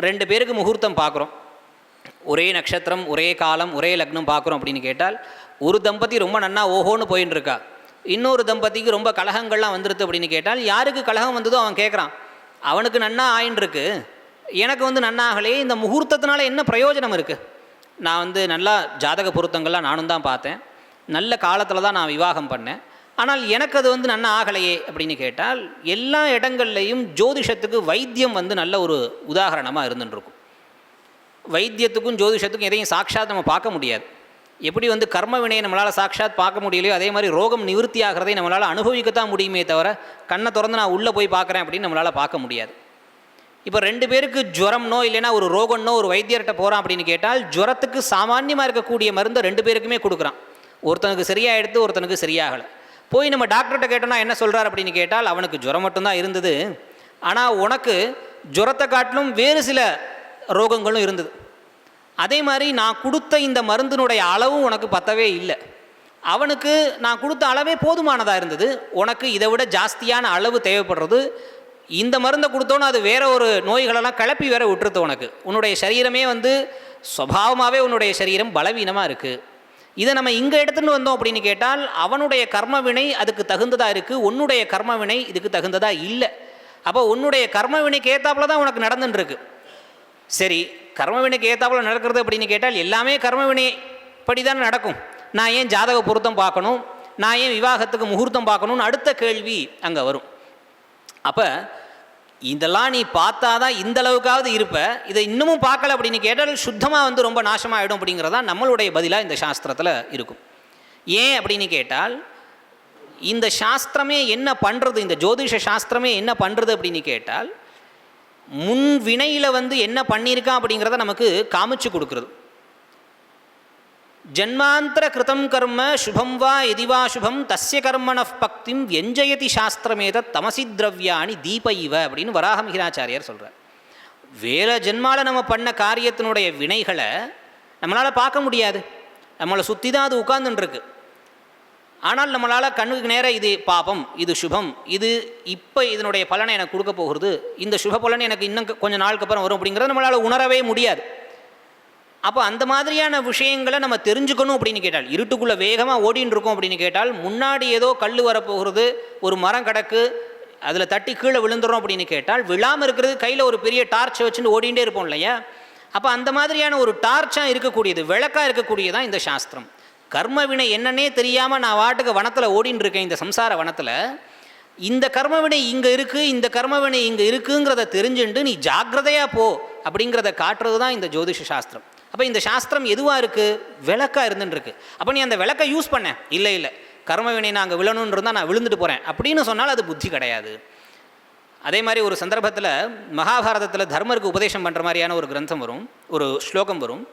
2 பேருக்கு முகூர்த்தம் பார்க்குறோம், ஒரே நட்சத்திரம் ஒரே காலம் ஒரே லக்னம் பார்க்குறோம் அப்படின்னு கேட்டால் ஒரு தம்பதி ரொம்ப நன்னா ஓஹோன்னு போயின்னு இருக்கா, இன்னொரு தம்பதிக்கு ரொம்ப கலகங்கள்லாம் வந்துடுது அப்படின்னு கேட்டால் யாருக்கு கலகம் வந்ததோ அவன் கேட்குறான், அவனுக்கு நன்னா ஆயின்னு இருக்கு, எனக்கு வந்து நன்னாகலே, இந்த முகூர்த்தத்தினால என்ன பிரயோஜனம் இருக்குது? நான் வந்து நல்லா ஜாதக பொருத்தங்கள்லாம் நானும் தான் பார்த்தேன், நல்ல காலத்தில் தான் நான் விவாகம் பண்ணேன், ஆனால் எனக்கு அது வந்து நன்னா ஆகலையே அப்படின்னு கேட்டால் எல்லா இடங்கள்லையும் ஜோதிஷத்துக்கு வைத்தியம் வந்து நல்ல ஒரு உதாரணமாக இருந்துருக்கும். வைத்தியத்துக்கும் ஜோதிஷத்துக்கும் எதையும் சாட்சாத் நம்ம பார்க்க முடியாது. எப்படி வந்து கர்ம வினையை நம்மளால் சாட்சாத் பார்க்க முடியலையோ அதே மாதிரி ரோகம் நிவர்த்தி ஆகிறதை நம்மளால் அனுபவிக்கத்தான் முடியுமே தவிர கண்ணை திறந்து நான் உள்ளே போய் பார்க்குறேன் அப்படின்னு நம்மளால் பார்க்க முடியாது. இப்போ 2 பேருக்கு ஜுரம்னோ இல்லைன்னா ஒரு ரோகம்னோ ஒரு வைத்தியர்கிட்ட போகிறான் அப்படின்னு கேட்டால் ஜுரத்துக்கு சாமான்யமாக இருக்கக்கூடிய மருந்தை 2 பேருக்குமே கொடுக்குறான். ஒருத்தனுக்கு சரியாகிடுது, ஒருத்தனுக்கு சரியாகலை. போய் நம்ம டாக்டர்கிட்ட கேட்டோம்னா என்ன சொல்கிறார் அப்படின்னு கேட்டால் அவனுக்கு ஜுரம் மட்டும்தான் இருந்தது, ஆனால் உனக்கு ஜுரத்தை காட்டிலும் வேறு சில ரோகங்களும் இருந்தது. அதே மாதிரி நான் கொடுத்த இந்த மருந்தினுடைய அளவும் உனக்கு பத்தவே இல்லை, அவனுக்கு நான் கொடுத்த அளவே போதுமானதாக இருந்தது, உனக்கு இதை விட ஜாஸ்தியான அளவு தேவைப்படுறது, இந்த மருந்தை கொடுத்தோன்னு அது வேற ஒரு நோய்களெல்லாம் கிளப்பி வேற விட்டுருது. உன்னுடைய சரீரமே வந்து சுபாவமாகவே உன்னுடைய சரீரம் பலவீனமாக இருக்குது. இதை நம்ம இங்கே எடுத்துகிட்டு வந்தோம் அப்படின்னு கேட்டால் அவனுடைய கர்மவினை அதுக்கு தகுந்ததாக இருக்குது, உன்னுடைய கர்மவினை இதுக்கு தகுந்ததாக இல்லை. அப்போ உன்னுடைய கர்மவினைக்கு ஏற்றாப்புல தான் உனக்கு நடந்துட்டுருக்கு. சரி, கர்மவினைக்கு ஏற்றாப்புல நடக்கிறது அப்படின்னு கேட்டால் எல்லாமே கர்மவினை படி தான் நடக்கும். நான் ஏன் ஜாதக பொருத்தம் பார்க்கணும், நான் ஏன் விவாகத்துக்கு முகூர்த்தம் பார்க்கணும்னு அடுத்த கேள்வி அங்கே வரும். அப்போ இதெல்லாம் நீ பார்த்தா தான் இந்த அளவுக்காவது இருப்ப, இதை இன்னமும் பார்க்கல அப்படின்னு கேட்டால் சுத்தமாக வந்து ரொம்ப நாசமாகிடும் அப்படிங்கிறதா நம்மளுடைய பதிலாக இந்த சாஸ்திரத்தில் இருக்கும். ஏன் அப்படின்னு கேட்டால் இந்த சாஸ்திரமே என்ன பண்ணுறது, இந்த ஜோதிஷ சாஸ்திரமே என்ன பண்ணுறது அப்படின்னு கேட்டால் முன் வினையில் வந்து என்ன பண்ணியிருக்கான் அப்படிங்கிறத நமக்கு காமிச்சு கொடுக்குறது. ஜன்மாந்தர கிருதம் கர்ம சுபம் வா எதிவா சுபம் தஸ்ய கர்மண பக்திம் வியஞ்சயதி சாஸ்திரமேத தமசி திரவியாணி தீப இவ அப்படின்னு வராகமிகிராச்சாரியார் சொல்கிறார். வேற ஜென்மாவில் நம்ம பண்ண காரியத்தினுடைய வினைகளை நம்மளால் பார்க்க முடியாது, நம்மளை சுற்றி தான் அது உட்கார்ந்துருக்கு. ஆனால் நம்மளால் கண்ணுக்கு நேரம் இது பாபம், இது சுபம், இது இப்போ இதனுடைய பலனை எனக்கு கொடுக்க போகிறது, இந்த சுப பலனை எனக்கு இன்னும் கொஞ்சம் நாளுக்கு அப்புறம் வரும் அப்படிங்கிறத நம்மளால் உணரவே முடியாது. அப்போ அந்த மாதிரியான விஷயங்களை நம்ம தெரிஞ்சுக்கணும் அப்படின்னு கேட்டால், இருட்டுக்குள்ளே வேகமாக ஓடின்னு இருக்கோம் அப்படின்னு கேட்டால் முன்னாடி ஏதோ கல் வரப்போகிறது, ஒரு மரம் கிடக்கு, அதில் தட்டி கீழே விழுந்துடும் அப்படின்னு கேட்டால் விழாமல் இருக்கிறது கையில் ஒரு பெரிய டார்ச்சை வச்சுட்டு ஓடிண்டே இருப்போம் இல்லையா? அப்போ அந்த மாதிரியான ஒரு டார்ச்சாக இருக்கக்கூடியது, விளக்காக இருக்கக்கூடியதான் இந்த சாஸ்திரம். கர்மவினை என்னன்னே தெரியாமல் நான் வாட்டுக்கு வனத்தில் ஓடின்னு இருக்கேன், இந்த சம்சார வனத்தில், இந்த கர்மவினை இங்கே இருக்குது, இந்த கர்மவினை இங்கே இருக்குங்கிறத தெரிஞ்சுட்டு நீ ஜாக்கிரதையாக போ அப்படிங்கிறத காட்டுறது தான் இந்த ஜோதிஷ சாஸ்திரம். அப்போ இந்த சாஸ்திரம் எதுவாக இருக்குது? விளக்காக இருந்துருக்கு. அப்போ நீ அந்த விளக்கை யூஸ் பண்ண, இல்லை கர்மவினை நான் அங்கே விழணுன்னு இருந்தால் நான் விழுந்துட்டு போகிறேன் அப்படின்னு சொன்னால் அது புத்தி கிடையாது. அதே மாதிரி ஒரு சந்தர்ப்பத்தில் மகாபாரதத்தில் தர்மருக்கு உபதேசம் பண்ணுற மாதிரியான ஒரு கிரந்தம் வரும், ஒரு ஸ்லோகம் வரும்.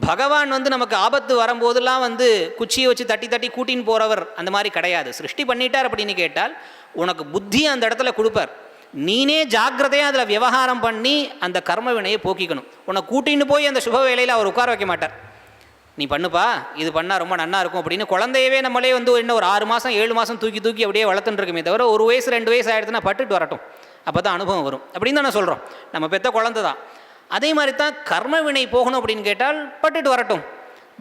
பகவான் வந்து நமக்கு ஆபத்து வரும்போதெல்லாம் வந்து குச்சியை வச்சு தட்டி தட்டி கூட்டின்னு போகிறவர் அந்த மாதிரி கிடையாது. சிருஷ்டி பண்ணிட்டார் அப்படின்னு கேட்டால் உனக்கு புத்தி அந்த இடத்துல கொடுப்பார், நீனே ஜாக்கிரதையாக அதில் விவகாரம் பண்ணி அந்த கர்ம வினையை போக்கிக்கணும். உன்னை கூட்டின்னு போய் அந்த சுப வேலையில் அவர் உட்கார வைக்க மாட்டார். நீ பண்ணுப்பா, இது பண்ணால் ரொம்ப நன்னா இருக்கும் அப்படின்னு குழந்தையவே நம்மளே வந்து இன்னும் ஒரு 6 மாதம் 7 மாதம் தூக்கி தூக்கி அப்படியே வளர்த்துட்டு இருக்குமே தவிர 1 வயசு 2 வயசு ஆகிடுதுன்னா பட்டுட்டு வரட்டும், அப்போ தான் அனுபவம் வரும் அப்படின்னு தானே சொல்கிறோம். நம்ம பெற்ற குழந்தை தான். அதே மாதிரி தான் கர்ம வினை போகணும் அப்படின்னு கேட்டால் பட்டுட்டு வரட்டும்,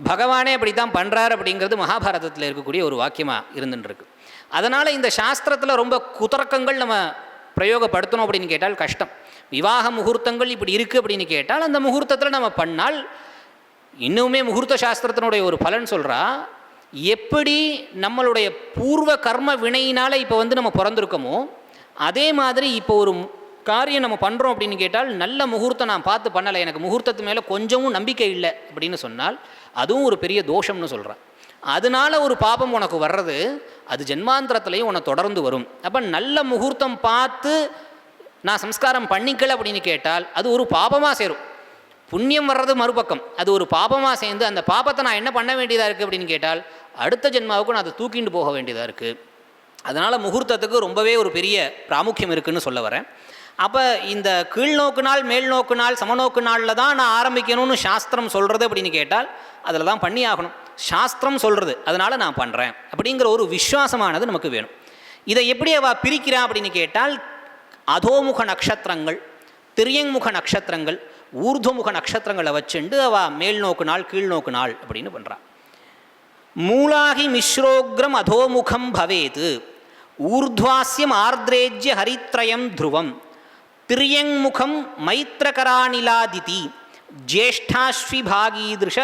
பகவானே அப்படி தான் பண்ணுறார் அப்படிங்கிறது மகாபாரதத்தில் இருக்கக்கூடிய ஒரு வாக்கியமாக இருந்துருக்கு. அதனால் இந்த சாஸ்திரத்தில் ரொம்ப குதர்க்கங்கள் நம்ம பிரயோகப்படுத்தணும் அப்படின்னு கேட்டால் கஷ்டம். விவாக முகூர்த்தங்கள் இப்படி இருக்குது அப்படின்னு கேட்டால் அந்த முகூர்த்தத்தில் நம்ம பண்ணால் இன்னுமே முகூர்த்த சாஸ்திரத்தினுடைய ஒரு பலன் சொல்கிறா, எப்படி நம்மளுடைய பூர்வ கர்ம வினையினால் இப்போ வந்து நம்ம பிறந்திருக்கோமோ அதே மாதிரி இப்போ ஒரு காரியம் நம்ம பண்ணுறோம் அப்படின்னு கேட்டால் நல்ல முகூர்த்தம் நான் பார்த்து பண்ணலை, எனக்கு முகூர்த்தத்து மேலே கொஞ்சமும் நம்பிக்கை இல்லை அப்படின்னு சொன்னால் அதுவும் ஒரு பெரிய தோஷம்னு சொல்கிறேன். அதனால ஒரு பாபம் உனக்கு வர்றது அது ஜென்மாந்திரத்துலேயும் உனக்கு தொடர்ந்து வரும். அப்போ நல்ல முகூர்த்தம் பார்த்து நான் சம்ஸ்காரம் பண்ணிக்கல அப்படின்னு கேட்டால் அது ஒரு பாபமாக சேரும். புண்ணியம் வர்றது மறுபக்கம், அது ஒரு பாபமாக சேர்ந்து அந்த பாபத்தை நான் என்ன பண்ண வேண்டியதாக இருக்குது அப்படின்னு கேட்டால் அடுத்த ஜென்மாவுக்கு நான் அதை தூக்கிட்டு போக வேண்டியதாக இருக்குது. அதனால் முகூர்த்தத்துக்கு ரொம்பவே ஒரு பெரிய பிராமுக்கியம் இருக்குதுன்னு சொல்ல வரேன். அப்போ இந்த கீழ்நோக்கு நாள் மேல் நோக்கு நாள் சமநோக்கு நாளில் தான் நான் ஆரம்பிக்கணும்னு சாஸ்திரம் சொல்கிறது அப்படின்னு கேட்டால் அதில் தான் பண்ணி ஆகணும். சாஸ்திரம் சொல்கிறது, அதனால் நான் பண்ணுறேன் அப்படிங்கிற ஒரு விஸ்வாசமானது நமக்கு வேணும். இதை எப்படி அவள் பிரிக்கிறான் அப்படின்னு கேட்டால் அதோமுக நட்சத்திரங்கள், திரியங்முக நட்சத்திரங்கள், ஊர்துவமுக நட்சத்திரங்களை வச்சுண்டு அவள் மேல் நோக்கு நாள் கீழ்நோக்கு நாள் அப்படின்னு பண்ணுறான். மூலாகி மிஸ்ரோக்ரம் அதோமுகம் பவேத் ஊர்த்வாஸ்யம் ஆர்திரேஜ்ய ஹரித்ரயம் த்ருவம் திரியங்முகம் மைத்ரகராணிலாதிதி ஜேஷ்டாஸ்வி பாகீதிருஷ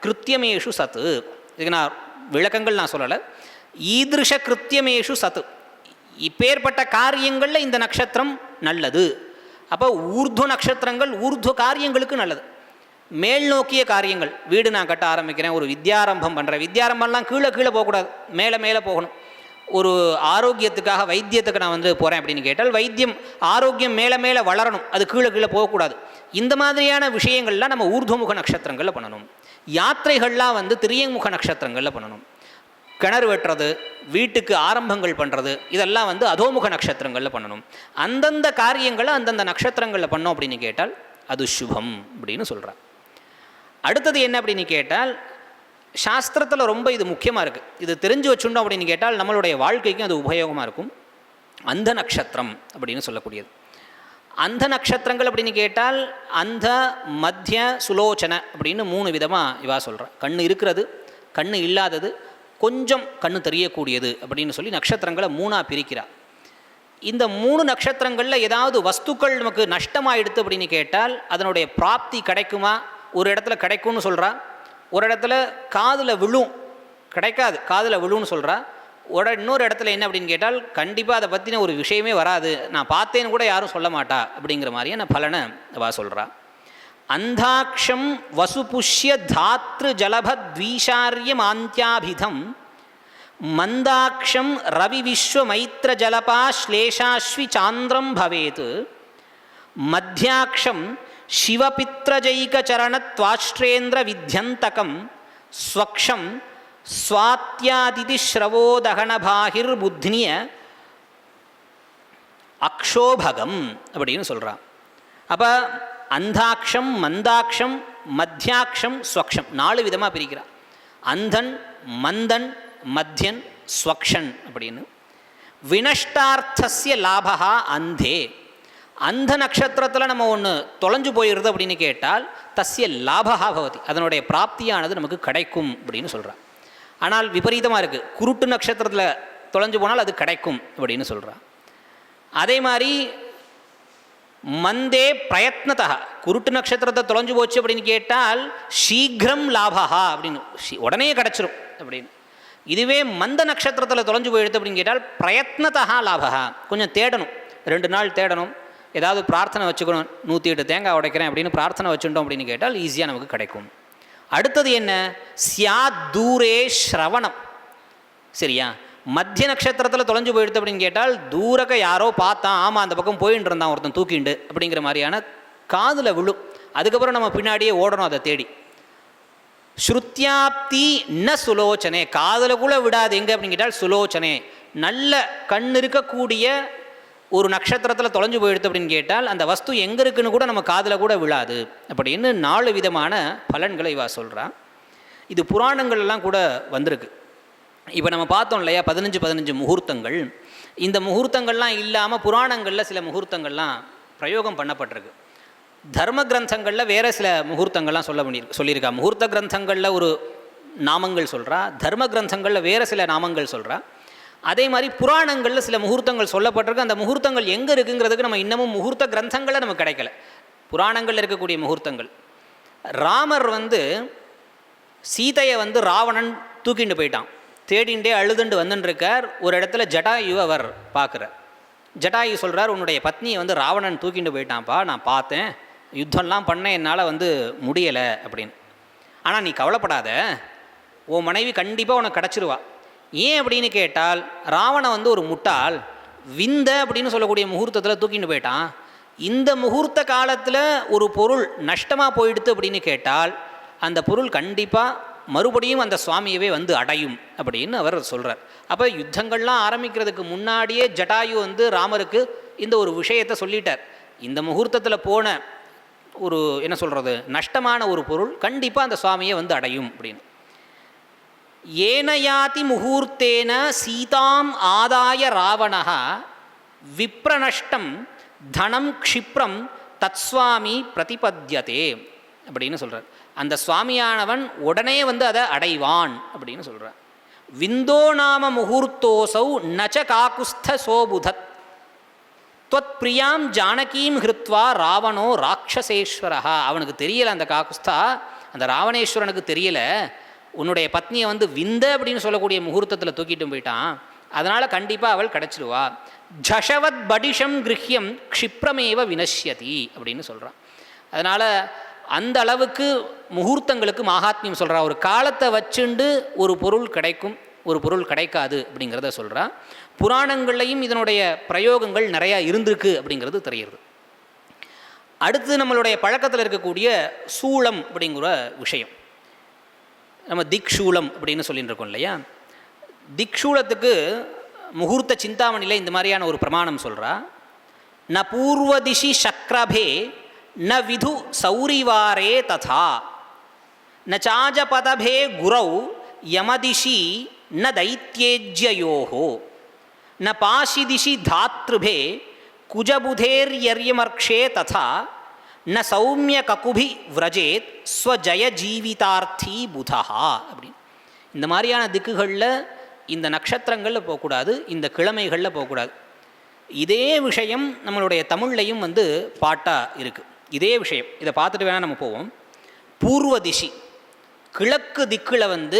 கிருத்தியமேஷு சத். இதுக்கு நான் விளக்கங்கள் நான் சொல்லலை. ஈதிருஷ கிருத்தியமேஷு சத், இப்பேற்பட்ட காரியங்களில் இந்த நட்சத்திரம் நல்லது. அப்போ ஊர்துவ நட்சத்திரங்கள் ஊர்துவ காரியங்களுக்கு நல்லது. மேல் நோக்கிய காரியங்கள், வீடு நான் கட்ட ஆரம்பிக்கிறேன், ஒரு வித்யாரம்பம் பண்ணுறேன், வித்யாரம்பம்லாம் கீழே கீழே போகக்கூடாது, மேலே மேலே போகணும். ஒரு ஆரோக்கியத்துக்காக வைத்தியத்துக்கு நான் போகிறேன் அப்படின்னு கேட்டால் வைத்தியம் ஆரோக்கியம் மேலே மேலே வளரணும், அது கீழே கீழே போகக்கூடாது. இந்த மாதிரியான விஷயங்கள்லாம் நம்ம ஊர்துவமுக நட்சத்திரங்களில் பண்ணணும். யாத்திரைகள்லாம் திரியங்முக நட்சத்திரங்களில் பண்ணணும். கிணறு வெட்டுறது, வீட்டுக்கு ஆரம்பங்கள் பண்ணுறது, இதெல்லாம் அதோமுக நட்சத்திரங்களில் பண்ணணும். அந்தந்த காரியங்களை அந்தந்த நட்சத்திரங்களில் பண்ணோம் அப்படின்னு கேட்டால் அது சுபம் அப்படின்னு சொல்கிறார். அடுத்தது என்ன அப்படின்னு கேட்டால் சாஸ்திரத்தில் ரொம்ப இது முக்கியமாக இருக்குது. இது தெரிஞ்சு வச்சுட்டோம் அப்படின்னு கேட்டால் நம்மளுடைய வாழ்க்கைக்கும் அது உபயோகமாக இருக்கும். அந்த நட்சத்திரம் அப்படின்னு சொல்லக்கூடியது. அந்த நட்சத்திரங்கள் அப்படின்னு கேட்டால் அந்த மத்திய சுலோச்சனை அப்படின்னு 3 விதமாக இவா சொல்கிறான். கண் இருக்கிறது, கண் இல்லாதது, கொஞ்சம் கண்ணு தெரியக்கூடியது அப்படின்னு சொல்லி நட்சத்திரங்களை 3ஆக பிரிக்கிறார். இந்த 3 நட்சத்திரங்களில் ஏதாவது வஸ்துக்கள் நமக்கு நஷ்டமாயிடுது அப்படின்னு கேட்டால் அதனுடைய பிராப்தி கிடைக்குமா? ஒரு இடத்துல கிடைக்கும்னு சொல்கிறா, ஒரு இடத்துல காதில் விழும், கிடைக்காது, காதில் விழுன்னு சொல்கிறா. இன்னொரு இடத்துல என்ன அப்படின்னு கேட்டால் கண்டிப்பாக அதை பற்றின ஒரு விஷயமே வராது, நான் பார்த்தேன்னு கூட யாரும் சொல்ல மாட்டா அப்படிங்கிற மாதிரியான பலனை வா சொல்கிறா. அந்தாட்சம் வசுபுஷ்ய தாத்ரு ஜலபத்வீஷாரியமாந்தியாபிதம் மந்தாட்சம் ரவி விஸ்வ மைத்ர ஜலபா ஸ்லேஷாஸ்வி சாந்திரம் பவேத் மத்தியாட்சம் சிவபித்ரஜைகச்சரணத்வாஷ்ட்ரேந்திர வித்யந்தகம் ஸ்வக்ஷம் ஸ்வாத்யாதிதி ஸ்ரவோதகனபாகிர் புத்னிய அக்ஷோபகம் அப்படின்னு சொல்கிறான். அப்போ அந்தாட்சம், மந்தாட்சம், மத்தியாட்சம், ஸ்வக்ஷம் 4 விதமாக பிரிக்கிறான். அந்தன், மந்தன், மத்தியன், ஸ்வக்ஷன் அப்படின்னு. வினஷ்டார்த்தஸ்ய லாபா அந்தே, அந்த நட்சத்திரத்தில் நம்ம ஒன்று தொலைஞ்சு போயிடுது அப்படின்னு கேட்டால் தஸ்ய லாபா பவதி, அதனுடைய பிராப்தியானது நமக்கு கிடைக்கும் அப்படின்னு சொல்கிறான். ஆனால் விபரீதமாக இருக்குது, குருட்டு நட்சத்திரத்தில் தொலைஞ்சு போனால் அது கிடைக்கும் அப்படின்னு சொல்கிறான். அதே மாதிரி மந்தே பிரயத்னதா, குருட்டு நட்சத்திரத்தை தொலைஞ்சு போச்சு அப்படின்னு கேட்டால் சீக்கிரம் லாபா அப்படின்னு உடனே கிடச்சிரும் அப்படின்னு. இதுவே மந்த நட்சத்திரத்தில் தொலைஞ்சு போயிடுது அப்படின்னு கேட்டால் பிரயத்னதா லாபா, கொஞ்சம் தேடணும், 2 நாள் தேடணும், ஏதாவது பிரார்த்தனை வச்சுக்கணும், 108 தேங்காய் உடைக்கிறேன் அப்படின்னு பிரார்த்தனை வச்சுட்டோம் அப்படின்னு கேட்டால் ஈஸியாக நமக்கு கிடைக்கும். அடுத்தது என்ன? சியாத் தூரே ஸ்ரவணம். சரியா? மத்திய நட்சத்திரத்தில் தொலைஞ்சு போயிடுது அப்படின்னு கேட்டால் தூரக்க யாரோ பார்த்தான், ஆமாம் அந்த பக்கம் போயின்னு இருந்தான் ஒருத்தன் தூக்கிண்டு அப்படிங்கிற மாதிரியான காதில் விழும். அதுக்கப்புறம் நம்ம பின்னாடியே ஓடணும் அதை தேடி. ஸ்ருத்யாப்தி ந சுலோச்சனே, காதில் கூட விடாது எங்கே அப்படின்னு கேட்டால் சுலோச்சனே, நல்ல கண் இருக்கக்கூடிய ஒரு நட்சத்திரத்தில் தொலைஞ்சு போயிடுது அப்படின்னு கேட்டால் அந்த வஸ்து எங்கே இருக்குன்னு கூட நம்ம காதில் கூட விழாது அப்படின்னு 4 விதமான பலன்களை இவா சொல்கிறான். இது புராணங்கள்லாம் கூட வந்திருக்கு. இப்போ நம்ம பார்த்தோம் இல்லையா 15 முகூர்த்தங்கள். இந்த முகூர்த்தங்கள்லாம் இல்லாமல் புராணங்களில் சில முகூர்த்தங்கள்லாம் பிரயோகம் பண்ணப்பட்டிருக்கு. தர்ம கிரந்தங்களில் வேறு சில முகூர்த்தங்கள்லாம் சொல்லியிருக்கா. முகூர்த்த கிரந்தங்களில் ஒரு நாமங்கள் சொல்கிறா, தர்ம கிரந்தங்களில் வேறு சில நாமங்கள் சொல்கிறா. அதே மாதிரி புராணங்களில் சில முகூர்த்தங்கள் சொல்லப்பட்டிருக்கு. அந்த முகூர்த்தங்கள் எங்கே இருக்குங்கிறதுக்கு நம்ம இன்னமும் முகூர்த்த கிரந்தங்களை நமக்கு கிடைக்கல. புராணங்களில் இருக்கக்கூடிய முகூர்த்தங்கள், ராமர் சீதையை ராவணன் தூக்கிட்டு போயிட்டான், தேடிண்டே அழுதுண்டு வந்துட்டுருக்கார். ஒரு இடத்துல ஜடாயுவை அவர் பார்க்குறார். ஜட்டாயு சொல்கிறார், உன்னுடைய பத்னியை வந்து ராவணன் தூக்கிட்டு போயிட்டான்ப்பா, நான் பார்த்தேன், யுத்தம்லாம் பண்ண என்னால் வந்து முடியலை அப்படின்னு. ஆனால் நீ கவலைப்படாத, உன் மனைவி கண்டிப்பாக உனக்கு கிடச்சிருவா. ஏன் அப்படின்னு கேட்டால், ராவணன் வந்து ஒரு முட்டாள், விந்த அப்படின்னு சொல்லக்கூடிய முகூர்த்தத்தில் தூக்கிட்டு போயிட்டான். இந்த முகூர்த்த காலத்தில் ஒரு பொருள் நஷ்டமாக போயிடுது அப்படின்னு கேட்டால், அந்த பொருள் கண்டிப்பாக மறுபடியும் அந்த சுவாமியவே வந்து அடையும் அப்படின்னு அவர் சொல்கிறார். அப்போ யுத்தங்கள்லாம் ஆரம்பிக்கிறதுக்கு முன்னாடியே ஜட்டாயு வந்து ராமருக்கு இந்த ஒரு விஷயத்தை சொல்லிட்டார். இந்த முகூர்த்தத்தில் போன ஒரு என்ன சொல்கிறது நஷ்டமான ஒரு பொருள் கண்டிப்பாக அந்த சுவாமியை வந்து அடையும் அப்படின்னு. ஏனயாதி முகூர்த்தேன சீதாம் ஆதாய ராவணः விப்ரநஷ்டம் தனம் க்ஷிப்ரம் தத்ஸ்வாமி பிரதிபத்யதே அப்படின்னு சொல்கிறார். அந்த சுவாமியானவன் உடனே வந்து அதை அடைவான் அப்படின்னு சொல்கிறார். விந்தோ நாம முகூர்த்தோசௌ நச்ச காகுஸ்த சோபுதத் துவத் பிரியாம் ஜானகீம் ஹிருத்வா ராவணோ ராட்சசேஸ்வரஹா. அவனுக்கு தெரியலை, அந்த காகுஸ்தா அந்த ராவணேஸ்வரனுக்கு தெரியலை, உன்னுடைய பத்னியை வந்து விந்த அப்படின்னு சொல்லக்கூடிய முகூர்த்தத்தில் தூக்கிட்டு போயிட்டான், அதனால் கண்டிப்பாக அவள் கிடச்சிடுவா. ஜஷவத் படிஷம் கிருஹ்யம் க்ஷிப்ரமேவ வினஷ்யதி அப்படின்னு சொல்கிறான். அதனால் அந்த அளவுக்கு முகூர்த்தங்களுக்கு மகாத்மியம் சொல்கிறா. ஒரு காலத்தை வச்சுண்டு ஒரு பொருள் கிடைக்கும், ஒரு பொருள் கிடைக்காது அப்படிங்கிறத சொல்கிறா. புராணங்கள்லையும் இதனுடைய பிரயோகங்கள் நிறையா இருந்திருக்கு அப்படிங்கிறது தெரிகிறது. அடுத்து நம்மளுடைய பழக்கத்தில் இருக்கக்கூடிய சூளம் அப்படிங்கிற விஷயம், நம்ம திக்ஷூலம் அப்படின்னு சொல்லிட்டு இருக்கோம் இல்லையா. திக்ஷூலத்துக்கு முகூர்த்த சிந்தாமணியில் இந்த மாதிரியான ஒரு பிரமாணம் சொல்கிறா. ந பூர்வதிஷி சக்ரபே ந விது சௌரிவாரே ததா ந சாஜபதபே குரௌ யமதிஷி ந தைத்யேஜ்யயோஹோ ந பாஷிதிஷி தாத்ருபே குஜபுதேர்யர்யமர்க்ஷே ததா ந சௌமிய ககுபி விரஜேத் ஸ்வஜய ஜீவிதார்த்தி புதா அப்படின்னு. இந்த மாதிரியான திக்குகளில் இந்த நட்சத்திரங்களில் போகக்கூடாது, இந்த கிழமைகளில் போகக்கூடாது. இதே விஷயம் நம்மளுடைய தமிழ்லையும் வந்து பாட்டாக இருக்குது. இதே விஷயம், இதை பார்த்துட்டு வேணால் நம்ம போவோம். பூர்வ திஷி கிழக்கு திக்கில் வந்து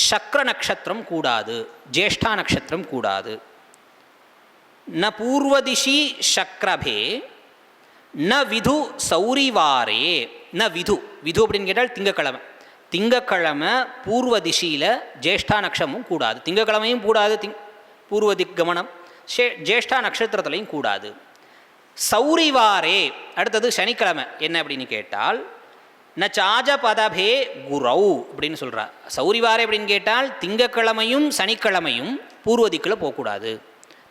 சக்ர நட்சத்திரம் கூடாது, ஜேஷ்டா நட்சத்திரம் கூடாது. ந பூர்வதிஷி சக்ரபே ந விது சௌரிவாரே ந விது. விது அப்படின்னு கேட்டால் திங்கக்கிழமை. திங்கக்கிழமை பூர்வ திசையில் ஜேஷ்டா நட்சமும் கூடாது, திங்கக்கிழமையும் கூடாது, பூர்வ திக் கமனம் ஜேஷ்டா நட்சத்திரத்துலையும் கூடாது. சௌரிவாரே அடுத்தது சனிக்கிழமை என்ன அப்படின்னு கேட்டால் ந சாஜபதபே குரௌ அப்படின்னு சொல்கிறார். சௌரிவாரே அப்படின்னு கேட்டால் திங்கக்கிழமையும் சனிக்கிழமையும் பூர்வ திக்கில் போகக்கூடாது.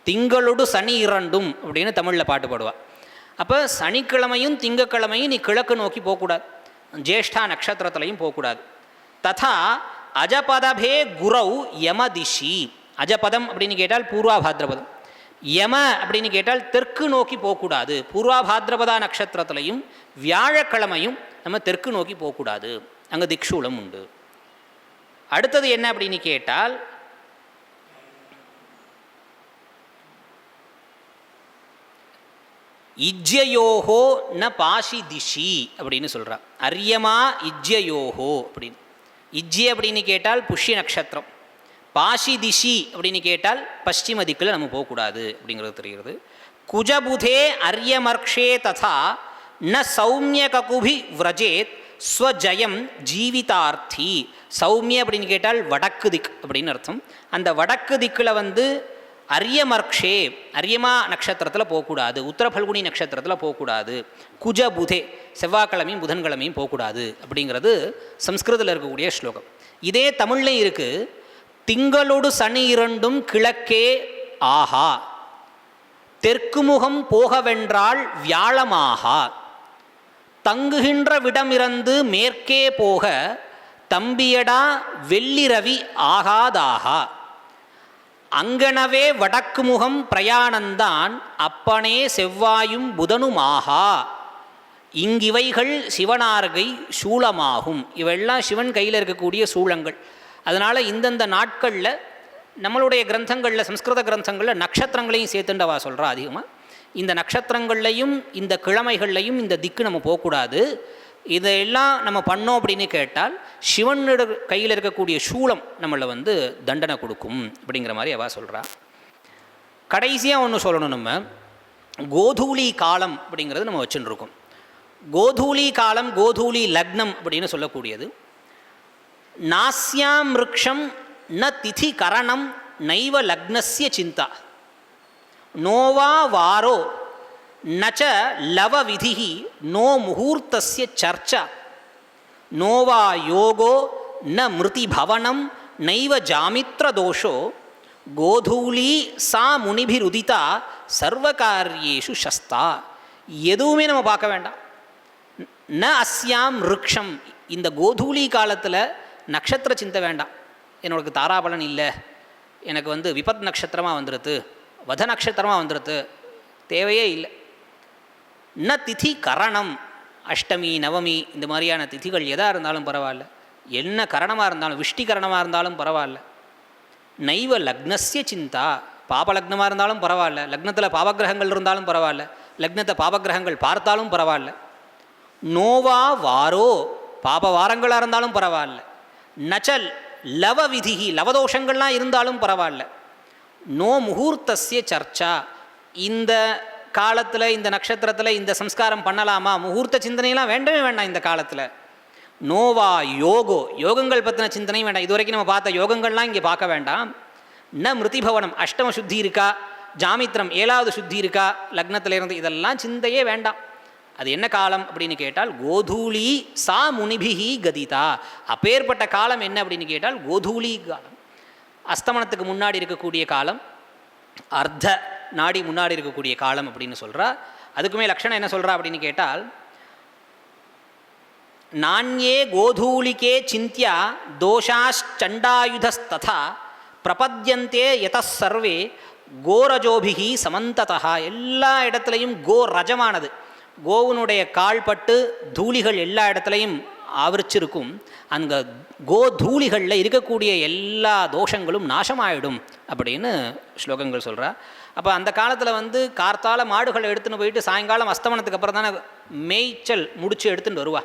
திங்களோடு சனி இரண்டும் அப்படின்னு தமிழில் பாட்டு பாடுவாள். அப்போ சனிக்கிழமையும் திங்கக்கிழமையும் நீ கிழக்கு நோக்கி போகக்கூடாது, ஜேஷ்டா நட்சத்திரத்துலையும் போகக்கூடாது. ததா அஜபதபே குரௌ யமதிஷி. அஜபதம் அப்படின்னு கேட்டால் பூர்வாபாத்ரபதம், யம அப்படின்னு கேட்டால் தெற்கு நோக்கி போகக்கூடாது. பூர்வாபாத்ரபதா நட்சத்திரத்துலையும் வியாழக்கிழமையும் நம்ம தெற்கு நோக்கி போகக்கூடாது, அங்கே திக்ஷூலம் உண்டு. அடுத்தது என்ன அப்படின்னு கேட்டால் இஜ்யயோஹோ ந பாஷி திஷி அப்படின்னு சொல்கிறா. அரியமா இஜ்யயோஹோ அப்படின்னு. இஜ்ய அப்படின்னு கேட்டால் புஷ்ய நட்சத்திரம், பாஷி திஷி அப்படின்னு கேட்டால் பশ্চিம திக்கில் நம்ம போகக்கூடாது அப்படிங்கிறது தெரிகிறது. குஜபுதே அரியமர்க்ஷே ததா ந சௌமிய ககுபி விரஜேத் ஸ்வஜயம் ஜீவிதார்த்தி. சௌமிய அப்படின்னு கேட்டால் வடக்கு திக் அப்படின்னு அர்த்தம். அந்த வடக்கு திக்கில் வந்து அரியமர்க்ஷே அரியமா நட்சத்திரத்தில் போகக்கூடாது, உத்தரபல்குனி நட்சத்திரத்தில் போகக்கூடாது. குஜபுதே செவ்வாய்க்கிழமையும் புதன்கிழமையும் போகக்கூடாது அப்படிங்கிறது சம்ஸ்கிருதத்தில் இருக்கக்கூடிய ஸ்லோகம். இதே தமிழ்லையும் இருக்குது. திங்களோடு சனி இரண்டும் கிழக்கே ஆஹா, தெற்கு முகம் போகவென்றால் வியாழமாகா, தங்குகின்ற விடமிறந்து மேற்கே போக தம்பியடா வெள்ளிரவி ஆகாதாகா, அங்கனவே வடக்கு முகம் பிரயாணந்தான் அப்பனே செவ்வாயும் புதனுமாகா, இங்கிவைகள் சிவனார்கை சூளமாகும். இவையெல்லாம் சிவன் கையில் இருக்கக்கூடிய சூளங்கள். அதனால் இந்தந்த நாட்களில் நம்மளுடைய கிரந்தங்களில் சம்ஸ்கிருத கிரந்தங்களில் நட்சத்திரங்களையும் சேர்த்துண்டவா சொல்கிறா அதிகமாக. இந்த நட்சத்திரங்கள்லையும் இந்த கிழமைகள்லையும் இந்த திக்கு நம்ம போகக்கூடாது. இதையெல்லாம் நம்ம பண்ணோம் அப்படின்னு கேட்டால் சிவனோட கையில் இருக்கக்கூடிய சூளம் நம்மளை வந்து தண்டனை கொடுக்கும் அப்படிங்கிற மாதிரி அவள் சொல்கிறா. கடைசியாக ஒன்று சொல்லணும், நம்ம கோதூளி காலம் அப்படிங்கிறது நம்ம வச்சுன்னு இருக்கோம். கோதூளி காலம், கோதூளி லக்னம் அப்படின்னு சொல்லக்கூடியது. நாஸ்யாம் ருக்ஷம் ந திதி கரணம் நைவ லக்னஸ்ய சிந்தா நோவா வாரோ நச்ச லவ விதிஹி நோ முகூர்த்தஸ்ய சர்ச்சா நோவா யோகோ ந மிருதி பவனம் நைவ ஜாமித்ர தோஷோ கோதூளி சா முனிபிருதிதா சர்வகாரியேஷு சஸ்தா. எதுவுமே நம்ம பார்க்க வேண்டாம். ந அஸ்யாம் ருக்ஷம், இந்த கோதூளி காலத்தில் நட்சத்திர சிந்தை வேண்டாம். என்னோடக்கு தாராபலன் இல்லை, எனக்கு விபத் நட்சத்திரமாக வந்துடுது, வத நட்சத்திரமாக வந்துடுது, தேவையே இல்லை. ந திதி கரணம், அஷ்டமி நவமி இந்த மாதிரியான திதிகள் எதாக இருந்தாலும் பரவாயில்ல, என்ன கரணமாக இருந்தாலும், விஷ்டி கரணமாக இருந்தாலும் பரவாயில்ல. நைவ லக்னஸ்ய சிந்தா, பாபலக்னமாக இருந்தாலும் பரவாயில்ல, லக்னத்தில் பாபகிரகங்கள் இருந்தாலும் பரவாயில்ல, லக்னத்தை பாபகிரகங்கள் பார்த்தாலும் பரவாயில்ல. நோவா வாரோ, பாப வாரங்களாக இருந்தாலும் பரவாயில்ல. நச்சல் லவ விதிஹி, லவதோஷங்கள்லாம் இருந்தாலும் பரவாயில்ல. நோ முகூர்த்தஸ்ய சர்ச்சா, இந்த காலத்தில் இந்த நட்சத்திரத்தில் இந்த சம்ஸ்காரம் பண்ணலாமா, முகூர்த்த சிந்தனையெல்லாம் வேண்டவே வேண்டாம் இந்த காலத்தில். நோவா யோகோ, யோகங்கள் பற்றின சிந்தனையும் வேண்டாம். இது வரைக்கும் நம்ம பார்த்த யோகங்கள்லாம் இங்கே பார்க்க வேண்டாம். ந மிருதிபவனம், அஷ்டம சுத்தி இருக்கா, ஜாமித்திரம் 7வது சுத்தி இருக்கா லக்னத்திலிருந்து, இதெல்லாம் சிந்தையே வேண்டாம். அது என்ன காலம் அப்படின்னு கேட்டால் கோதூளி சா முனிபிஹி கதிதா. அப்பேற்பட்ட காலம் என்ன அப்படின்னு கேட்டால் கோதூளி காலம். அஸ்தமனத்துக்கு முன்னாடி இருக்கக்கூடிய காலம், அர்த்த நாடி முன்னாடி இருக்கக்கூடிய காலம் அப்படின்னு சொல்கிறா. அதுக்குமே லக்ஷணம் என்ன சொல்கிறா அப்படின்னு கேட்டால் நான்யே கோதூளிகே சிந்தியா தோஷாச்சண்டாயுதஸ்ததா பிரபத்யந்தே யதஸ் சர்வே கோரஜோபிகி சமந்ததா. எல்லா இடத்துலையும் கோ ரஜமானது, கோவனுடைய கால்பட்டு தூளிகள் எல்லா இடத்துலையும் ஆவரிச்சிருக்கும். அந்த கோதூளிகளில் இருக்கக்கூடிய எல்லா தோஷங்களும் நாசமாயிடும் அப்படின்னு ஸ்லோகங்கள் சொல்கிறா. அப்போ அந்த காலத்தில் கார்த்தால மாடுகளை எடுத்துன்னு போயிட்டு சாயங்காலம் அஸ்தமனத்துக்கு அப்புறம் தானே மேய்ச்சல் முடித்து எடுத்துகிட்டு வருவா.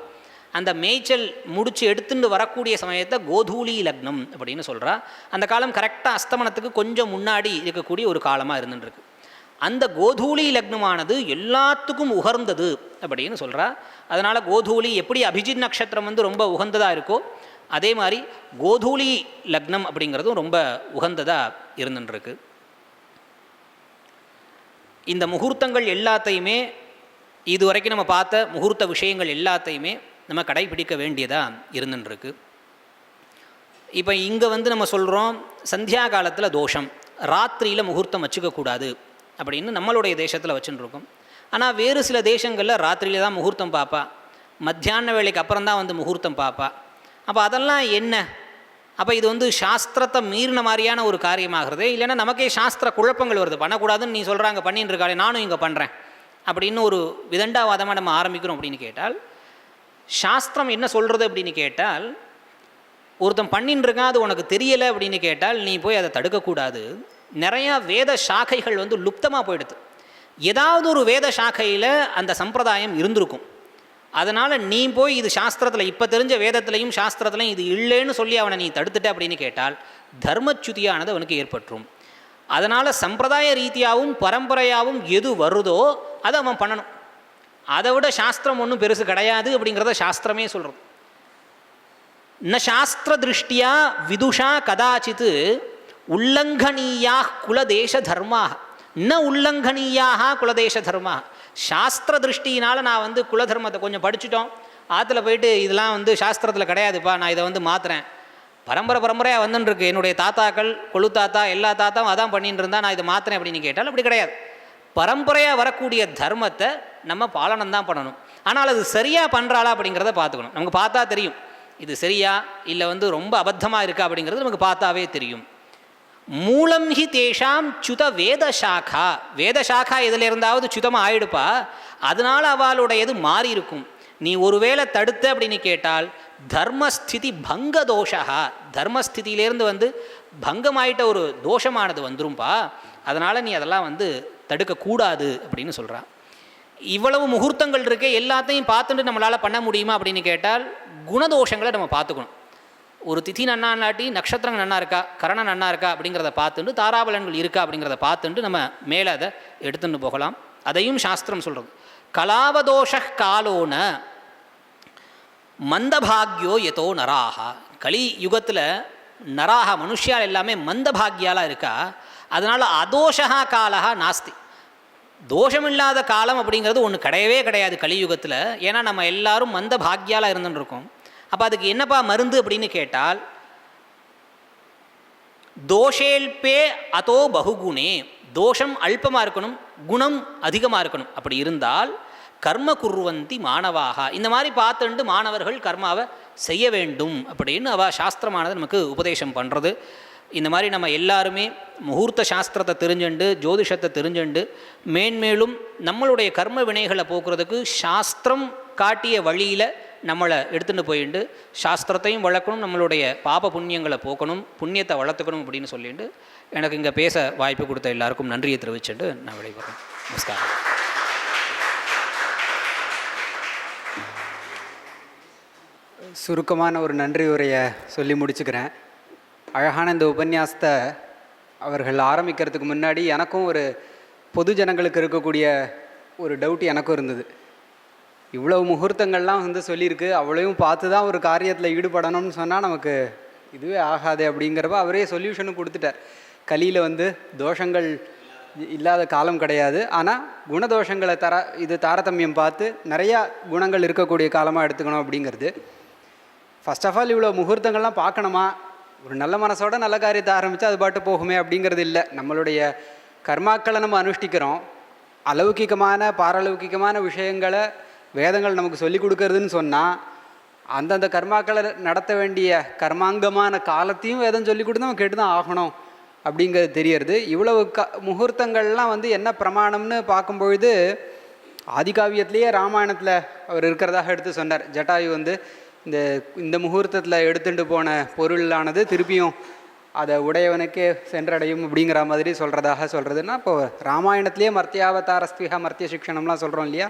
அந்த மேய்ச்சல் முடித்து எடுத்துட்டு வரக்கூடிய சமயத்தை கோதூளி லக்னம் அப்படின்னு சொல்கிறா. அந்த காலம் கரெக்டாக அஸ்தமனத்துக்கு கொஞ்சம் முன்னாடி இருக்கக்கூடிய ஒரு காலமாக இருந்துருக்கு. அந்த கோதூளி லக்னமானது எல்லாத்துக்கும் உகர்ந்தது அப்படின்னு சொல்கிறா. அதனால் கோதூளி எப்படி அபிஜித் நட்சத்திரம் ரொம்ப உகந்ததாக இருக்கோ அதே மாதிரி கோதூளி லக்னம் அப்படிங்கிறதும் ரொம்ப உகந்ததாக இருந்துருக்கு. இந்த முகூர்த்தங்கள் எல்லாத்தையுமே, இதுவரைக்கும் நம்ம பார்த்த முகூர்த்த விஷயங்கள் எல்லாத்தையுமே நம்ம கடைபிடிக்க வேண்டியதாக இருந்துருக்கு. இப்போ இங்கே நம்ம சொல்கிறோம் சந்தியா காலத்தில் தோஷம், ராத்திரியில் முகூர்த்தம் வச்சுக்கக்கூடாது அப்படின்னு நம்மளுடைய தேசத்தில் வச்சுருக்கோம். ஆனால் வேறு சில தேசங்களில் ராத்திரியில் தான் முகூர்த்தம் பார்ப்பா, மத்தியான வேளைக்கு அப்புறம் தான் முகூர்த்தம் பார்ப்பா. அப்போ அதெல்லாம் என்ன? அப்போ இது சாஸ்திரத்தை மீறின மாதிரியான ஒரு காரியமாகிறது. இல்லைன்னா நமக்கே சாஸ்திர குழப்பங்கள் வருது. பண்ணக்கூடாதுன்னு நீ சொல்கிறாங்க, பண்ணின்னு இருக்காளே, நானும் இங்கே பண்ணுறேன் அப்படின்னு ஒரு விதண்டாவாதமாக நம்ம ஆரம்பிக்கிறோம். அப்படின்னு கேட்டால் சாஸ்திரம் என்ன சொல்கிறது அப்படின்னு கேட்டால், ஒருத்தன் பண்ணின்னு இருக்கான், அது உனக்கு தெரியலை அப்படின்னு கேட்டால் நீ போய் அதை தடுக்கக்கூடாது. நிறையா வேத சாக்கைகள் லுப்தமாக போயிடுது. ஏதாவது ஒரு வேத சாக்கையில் அந்த சம்பிரதாயம் இருந்திருக்கும். அதனால் நீ போய் இது சாஸ்திரத்தில், இப்போ தெரிஞ்ச வேதத்துலையும் சாஸ்திரத்துலையும் இது இல்லைன்னு சொல்லி அவனை நீ தடுத்துட்ட அப்படின்னு கேட்டால் தர்மச்சுதியானது அவனுக்கு ஏற்பட்டுரும். அதனால் சம்பிரதாய ரீதியாகவும் பரம்பரையாகவும் எது வருதோ அதை அவன் பண்ணணும். அதை விட சாஸ்திரம் ஒன்றும் பெருசு கிடையாது அப்படிங்கிறத சாஸ்திரமே சொல்கிறது. ந சாஸ்திர திருஷ்டியா விதுஷா கதாச்சித் உல்லங்கனீயாக குலதேச தர்மாக ந உல்லங்கனீயாக குலதேச தர்மாக. சாஸ்திர திருஷ்டினால் நான் குலதர்மத்தை கொஞ்சம் படிச்சுட்டோம், ஆற்றுல போயிட்டு இதெல்லாம் சாஸ்திரத்தில் கிடையாதுப்பா, நான் இதை மாற்றுறேன், பரம்பரையாக வந்துட்டுருக்கு, என்னுடைய தாத்தாக்கள் கொழு தாத்தா எல்லா தாத்தாவும் அதான் பண்ணிட்டு இருந்தா, நான் இதை மாற்றுறேன் அப்படின்னு கேட்டால் அப்படி கிடையாது. பரம்பரையாக வரக்கூடிய தர்மத்தை நம்ம பாலனம் தான் பண்ணணும். ஆனால் அது சரியாக பண்ணுறாளா அப்படிங்கிறத பார்த்துக்கணும். நமக்கு பார்த்தா தெரியும் இது சரியா இல்லை ரொம்ப அபத்தமாக இருக்கா அப்படிங்கிறது நமக்கு பார்த்தாவே தெரியும். மூலம் ஹி தேஷாம் சுத வேதசாக்கா. வேதசாக்கா எதில் இருந்தாவது சுத்தமாக ஆயிடுப்பா, அதனால் அவளுடையது மாறி இருக்கும். நீ ஒருவேளை தடுத்த அப்படின்னு கேட்டால் தர்மஸ்திதி பங்க தோஷா, தர்மஸ்திதியிலேருந்து பங்கமாயிட்ட ஒரு தோஷமானது வந்துரும்பா. அதனால் நீ அதெல்லாம் தடுக்கக்கூடாது அப்படின்னு சொல்கிறான். இவ்வளவு முகூர்த்தங்கள் இருக்கே, எல்லாத்தையும் பார்த்துட்டு நம்மளால் பண்ண முடியுமா அப்படின்னு கேட்டால் குணதோஷங்களை நம்ம பார்த்துக்கணும். ஒரு திதி நன்னா இல்லாட்டி நட்சத்திரம் நன்னா இருக்கா, கரணம் நன்னா இருக்கா அப்படிங்கிறத பார்த்துட்டு, தாராபலன்கள் இருக்கா அப்படிங்கிறத பார்த்துட்டு நம்ம மேலே அதை எடுத்துகிட்டு போகலாம். அதையும் சாஸ்திரம் சொல்கிறது. கலாவதோஷ காலோன மந்தபாக்யோ எதோ நராகா. கலி யுகத்தில் நராக மனுஷியால் எல்லாமே மந்தபாக்யாலாக இருக்கா. அதனால் அதோஷா காலா நாஸ்தி. தோஷமில்லாத காலம் அப்படிங்கிறது ஒன்று கிடையவே கிடையாது கலியுகத்தில். ஏன்னா நம்ம எல்லாரும் மந்த பாக்யாலாக இருந்துன்னு இருக்கோம். அப்போ அதுக்கு என்னப்பா மருந்து அப்படின்னு கேட்டால், தோஷேல்பே அதோ பகுகுணே, தோஷம் அல்பமாக இருக்கணும், குணம் அதிகமாக இருக்கணும். அப்படி இருந்தால் கர்ம குர்வந்தி மாணவாக, இந்த மாதிரி பார்த்துட்டு மாணவர்கள் கர்மாவை செய்ய வேண்டும் அப்படின்னு சாஸ்திரமானது நமக்கு உபதேசம் பண்ணுறது. இந்த மாதிரி நம்ம எல்லாருமே முகூர்த்த சாஸ்திரத்தை தெரிஞ்சுண்டு ஜோதிஷத்தை தெரிஞ்சுண்டு மேன்மேலும் நம்மளுடைய கர்ம வினைகளை போக்குறதுக்கு சாஸ்திரம் காட்டிய வழியில் நம்மளை எடுத்துகிட்டு போயிட்டு சாஸ்திரத்தையும் வளர்க்கணும், நம்மளுடைய பாப புண்ணியங்களை போக்கணும், புண்ணியத்தை வளர்த்துக்கணும் அப்படின்னு சொல்லிட்டு எனக்கு இங்கே பேச வாய்ப்பு கொடுத்த எல்லாருக்கும் நன்றியை தெரிவிச்சுட்டு நான் விடைபெறேன். நமஸ்காரம். சுருக்கமான ஒரு நன்றி உரையை சொல்லி முடிச்சுக்கிறேன். அழகான இந்த உபன்யாசத்தை அவர்கள் ஆரம்பிக்கிறதுக்கு முன்னாடி எனக்கும் ஒரு பொது ஜனங்களுக்கு இருக்கக்கூடிய ஒரு டவுட் எனக்கும் இருந்தது. இவ்வளவு முகூர்த்தங்கள்லாம் சொல்லியிருக்கு, அவ்வளவும் பார்த்து தான் ஒரு காரியத்தில் ஈடுபடணும்னு சொன்னால் நமக்கு இதுவே ஆகாது அப்படிங்கிறப்ப அவரே சொல்யூஷனும் கொடுத்துட்டார். கலியில் தோஷங்கள் இல்லாத காலம் கிடையாது, ஆனால் குணதோஷங்களை இது தாரதமியம் பார்த்து நிறையா குணங்கள் இருக்கக்கூடிய காலமாக எடுத்துக்கணும் அப்படிங்கிறது. ஃபர்ஸ்ட் ஆஃப் ஆல் இவ்வளோ முகூர்த்தங்கள்லாம் பார்க்கணுமா? ஒரு நல்ல மனசோட நல்ல காரியத்தை ஆரம்பித்தா அது பாட்டு போகுமே அப்படிங்கிறது இல்லை. நம்மளுடைய கர்மாக்களை நம்ம அனுஷ்டிக்கிறோம். அலௌகிகமான பாரலௌகிகமான விஷயங்களை வேதங்கள் நமக்கு சொல்லி கொடுக்கறதுன்னு சொன்னால் அந்தந்த கர்மாக்களை நடத்த வேண்டிய கர்மாங்கமான காலத்தையும் வேதம் சொல்லி கொடுத்து நம்ம கேட்டு தான் ஆகணும் அப்படிங்கிறது தெரியறது. இவ்வளவு முகூர்த்தங்கள்லாம் என்ன பிரமாணம்னு பார்க்கும்பொழுது ஆதிகாவியத்திலேயே ராமாயணத்தில் அவர் இருக்கிறதாக எடுத்து சொன்னார். ஜட்டாயு இந்த முகூர்த்தத்தில் எடுத்துட்டு போன பொருளானது திருப்பியும் அதை உடையவனுக்கே சென்றடையும் அப்படிங்கிற மாதிரி சொல்கிறதுன்னா இப்போது ராமாயணத்திலே மர்த்தியாவதாரஸ்தியா மர்த்திய சிக்ஷணம்லாம் சொல்கிறோம் இல்லையா.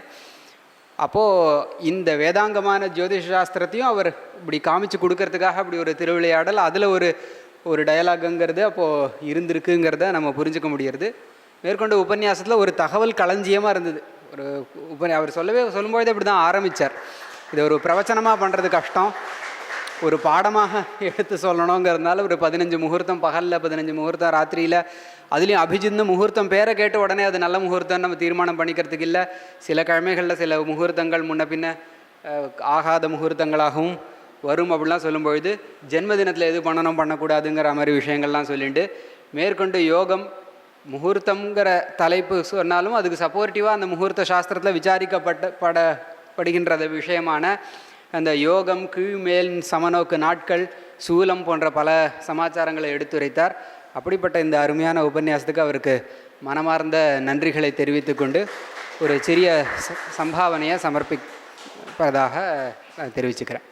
அப்போது இந்த வேதாங்கமான ஜோதிஷ சாஸ்திரத்தையும் அவர் இப்படி காமிச்சு கொடுக்கறதுக்காக அப்படி ஒரு திருவிளையாடல், அதில் ஒரு டயலாகுங்கிறது அப்போது இருந்திருக்குங்கிறத நம்ம புரிஞ்சுக்க முடியறது. மேற்கொண்ட உபன்யாசத்தில் ஒரு தகவல் களஞ்சியமாக இருந்தது. அவர் சொல்லும்போது அப்படி தான் ஆரம்பித்தார். இதை ஒரு பிரவச்சனமாக பண்ணுறது கஷ்டம், ஒரு பாடமாக எடுத்து சொல்லணுங்கிறதுனால ஒரு 15 முகூர்த்தம் பகலில், 15 முகூர்த்தம் ராத்திரியில், அதுலேயும் அபிஜித்னு முகூர்த்தம் பேரை கேட்ட உடனே அது நல்ல முகூர்த்தம் நம்ம தீர்மானம் பண்ணிக்கிறதுக்கு இல்லை. சில கிழமைகளில் சில முகூர்த்தங்கள் முன்ன பின்ன ஆகாத முகூர்த்தங்களாகவும் வரும் அப்படிலாம் சொல்லும்பொழுது ஜென்மதினத்தில் எது பண்ணக்கூடாதுங்கிற மாதிரி விஷயங்கள்லாம் சொல்லிட்டு மேற்கொண்டு யோகம் முகூர்த்தங்கிற தலைப்பு சொன்னாலும் அதுக்கு சப்போர்ட்டிவாக அந்த முகூர்த்த சாஸ்திரத்தில் விசாரிக்கப்படுகின்ற விஷயமான அந்த யோகம், கீழ்மேல் சமநோக்கு நாட்கள், சூலம் போன்ற பல சமாச்சாரங்களை எடுத்துரைத்தார். அப்படிப்பட்ட இந்த அருமையான உபன்யாசத்துக்கு அவருக்கு மனமார்ந்த நன்றிகளை தெரிவித்து கொண்டு ஒரு சிறிய சம்பாவனையை சமர்ப்பிப்பதாக தெரிவிச்சுக்கிறேன்.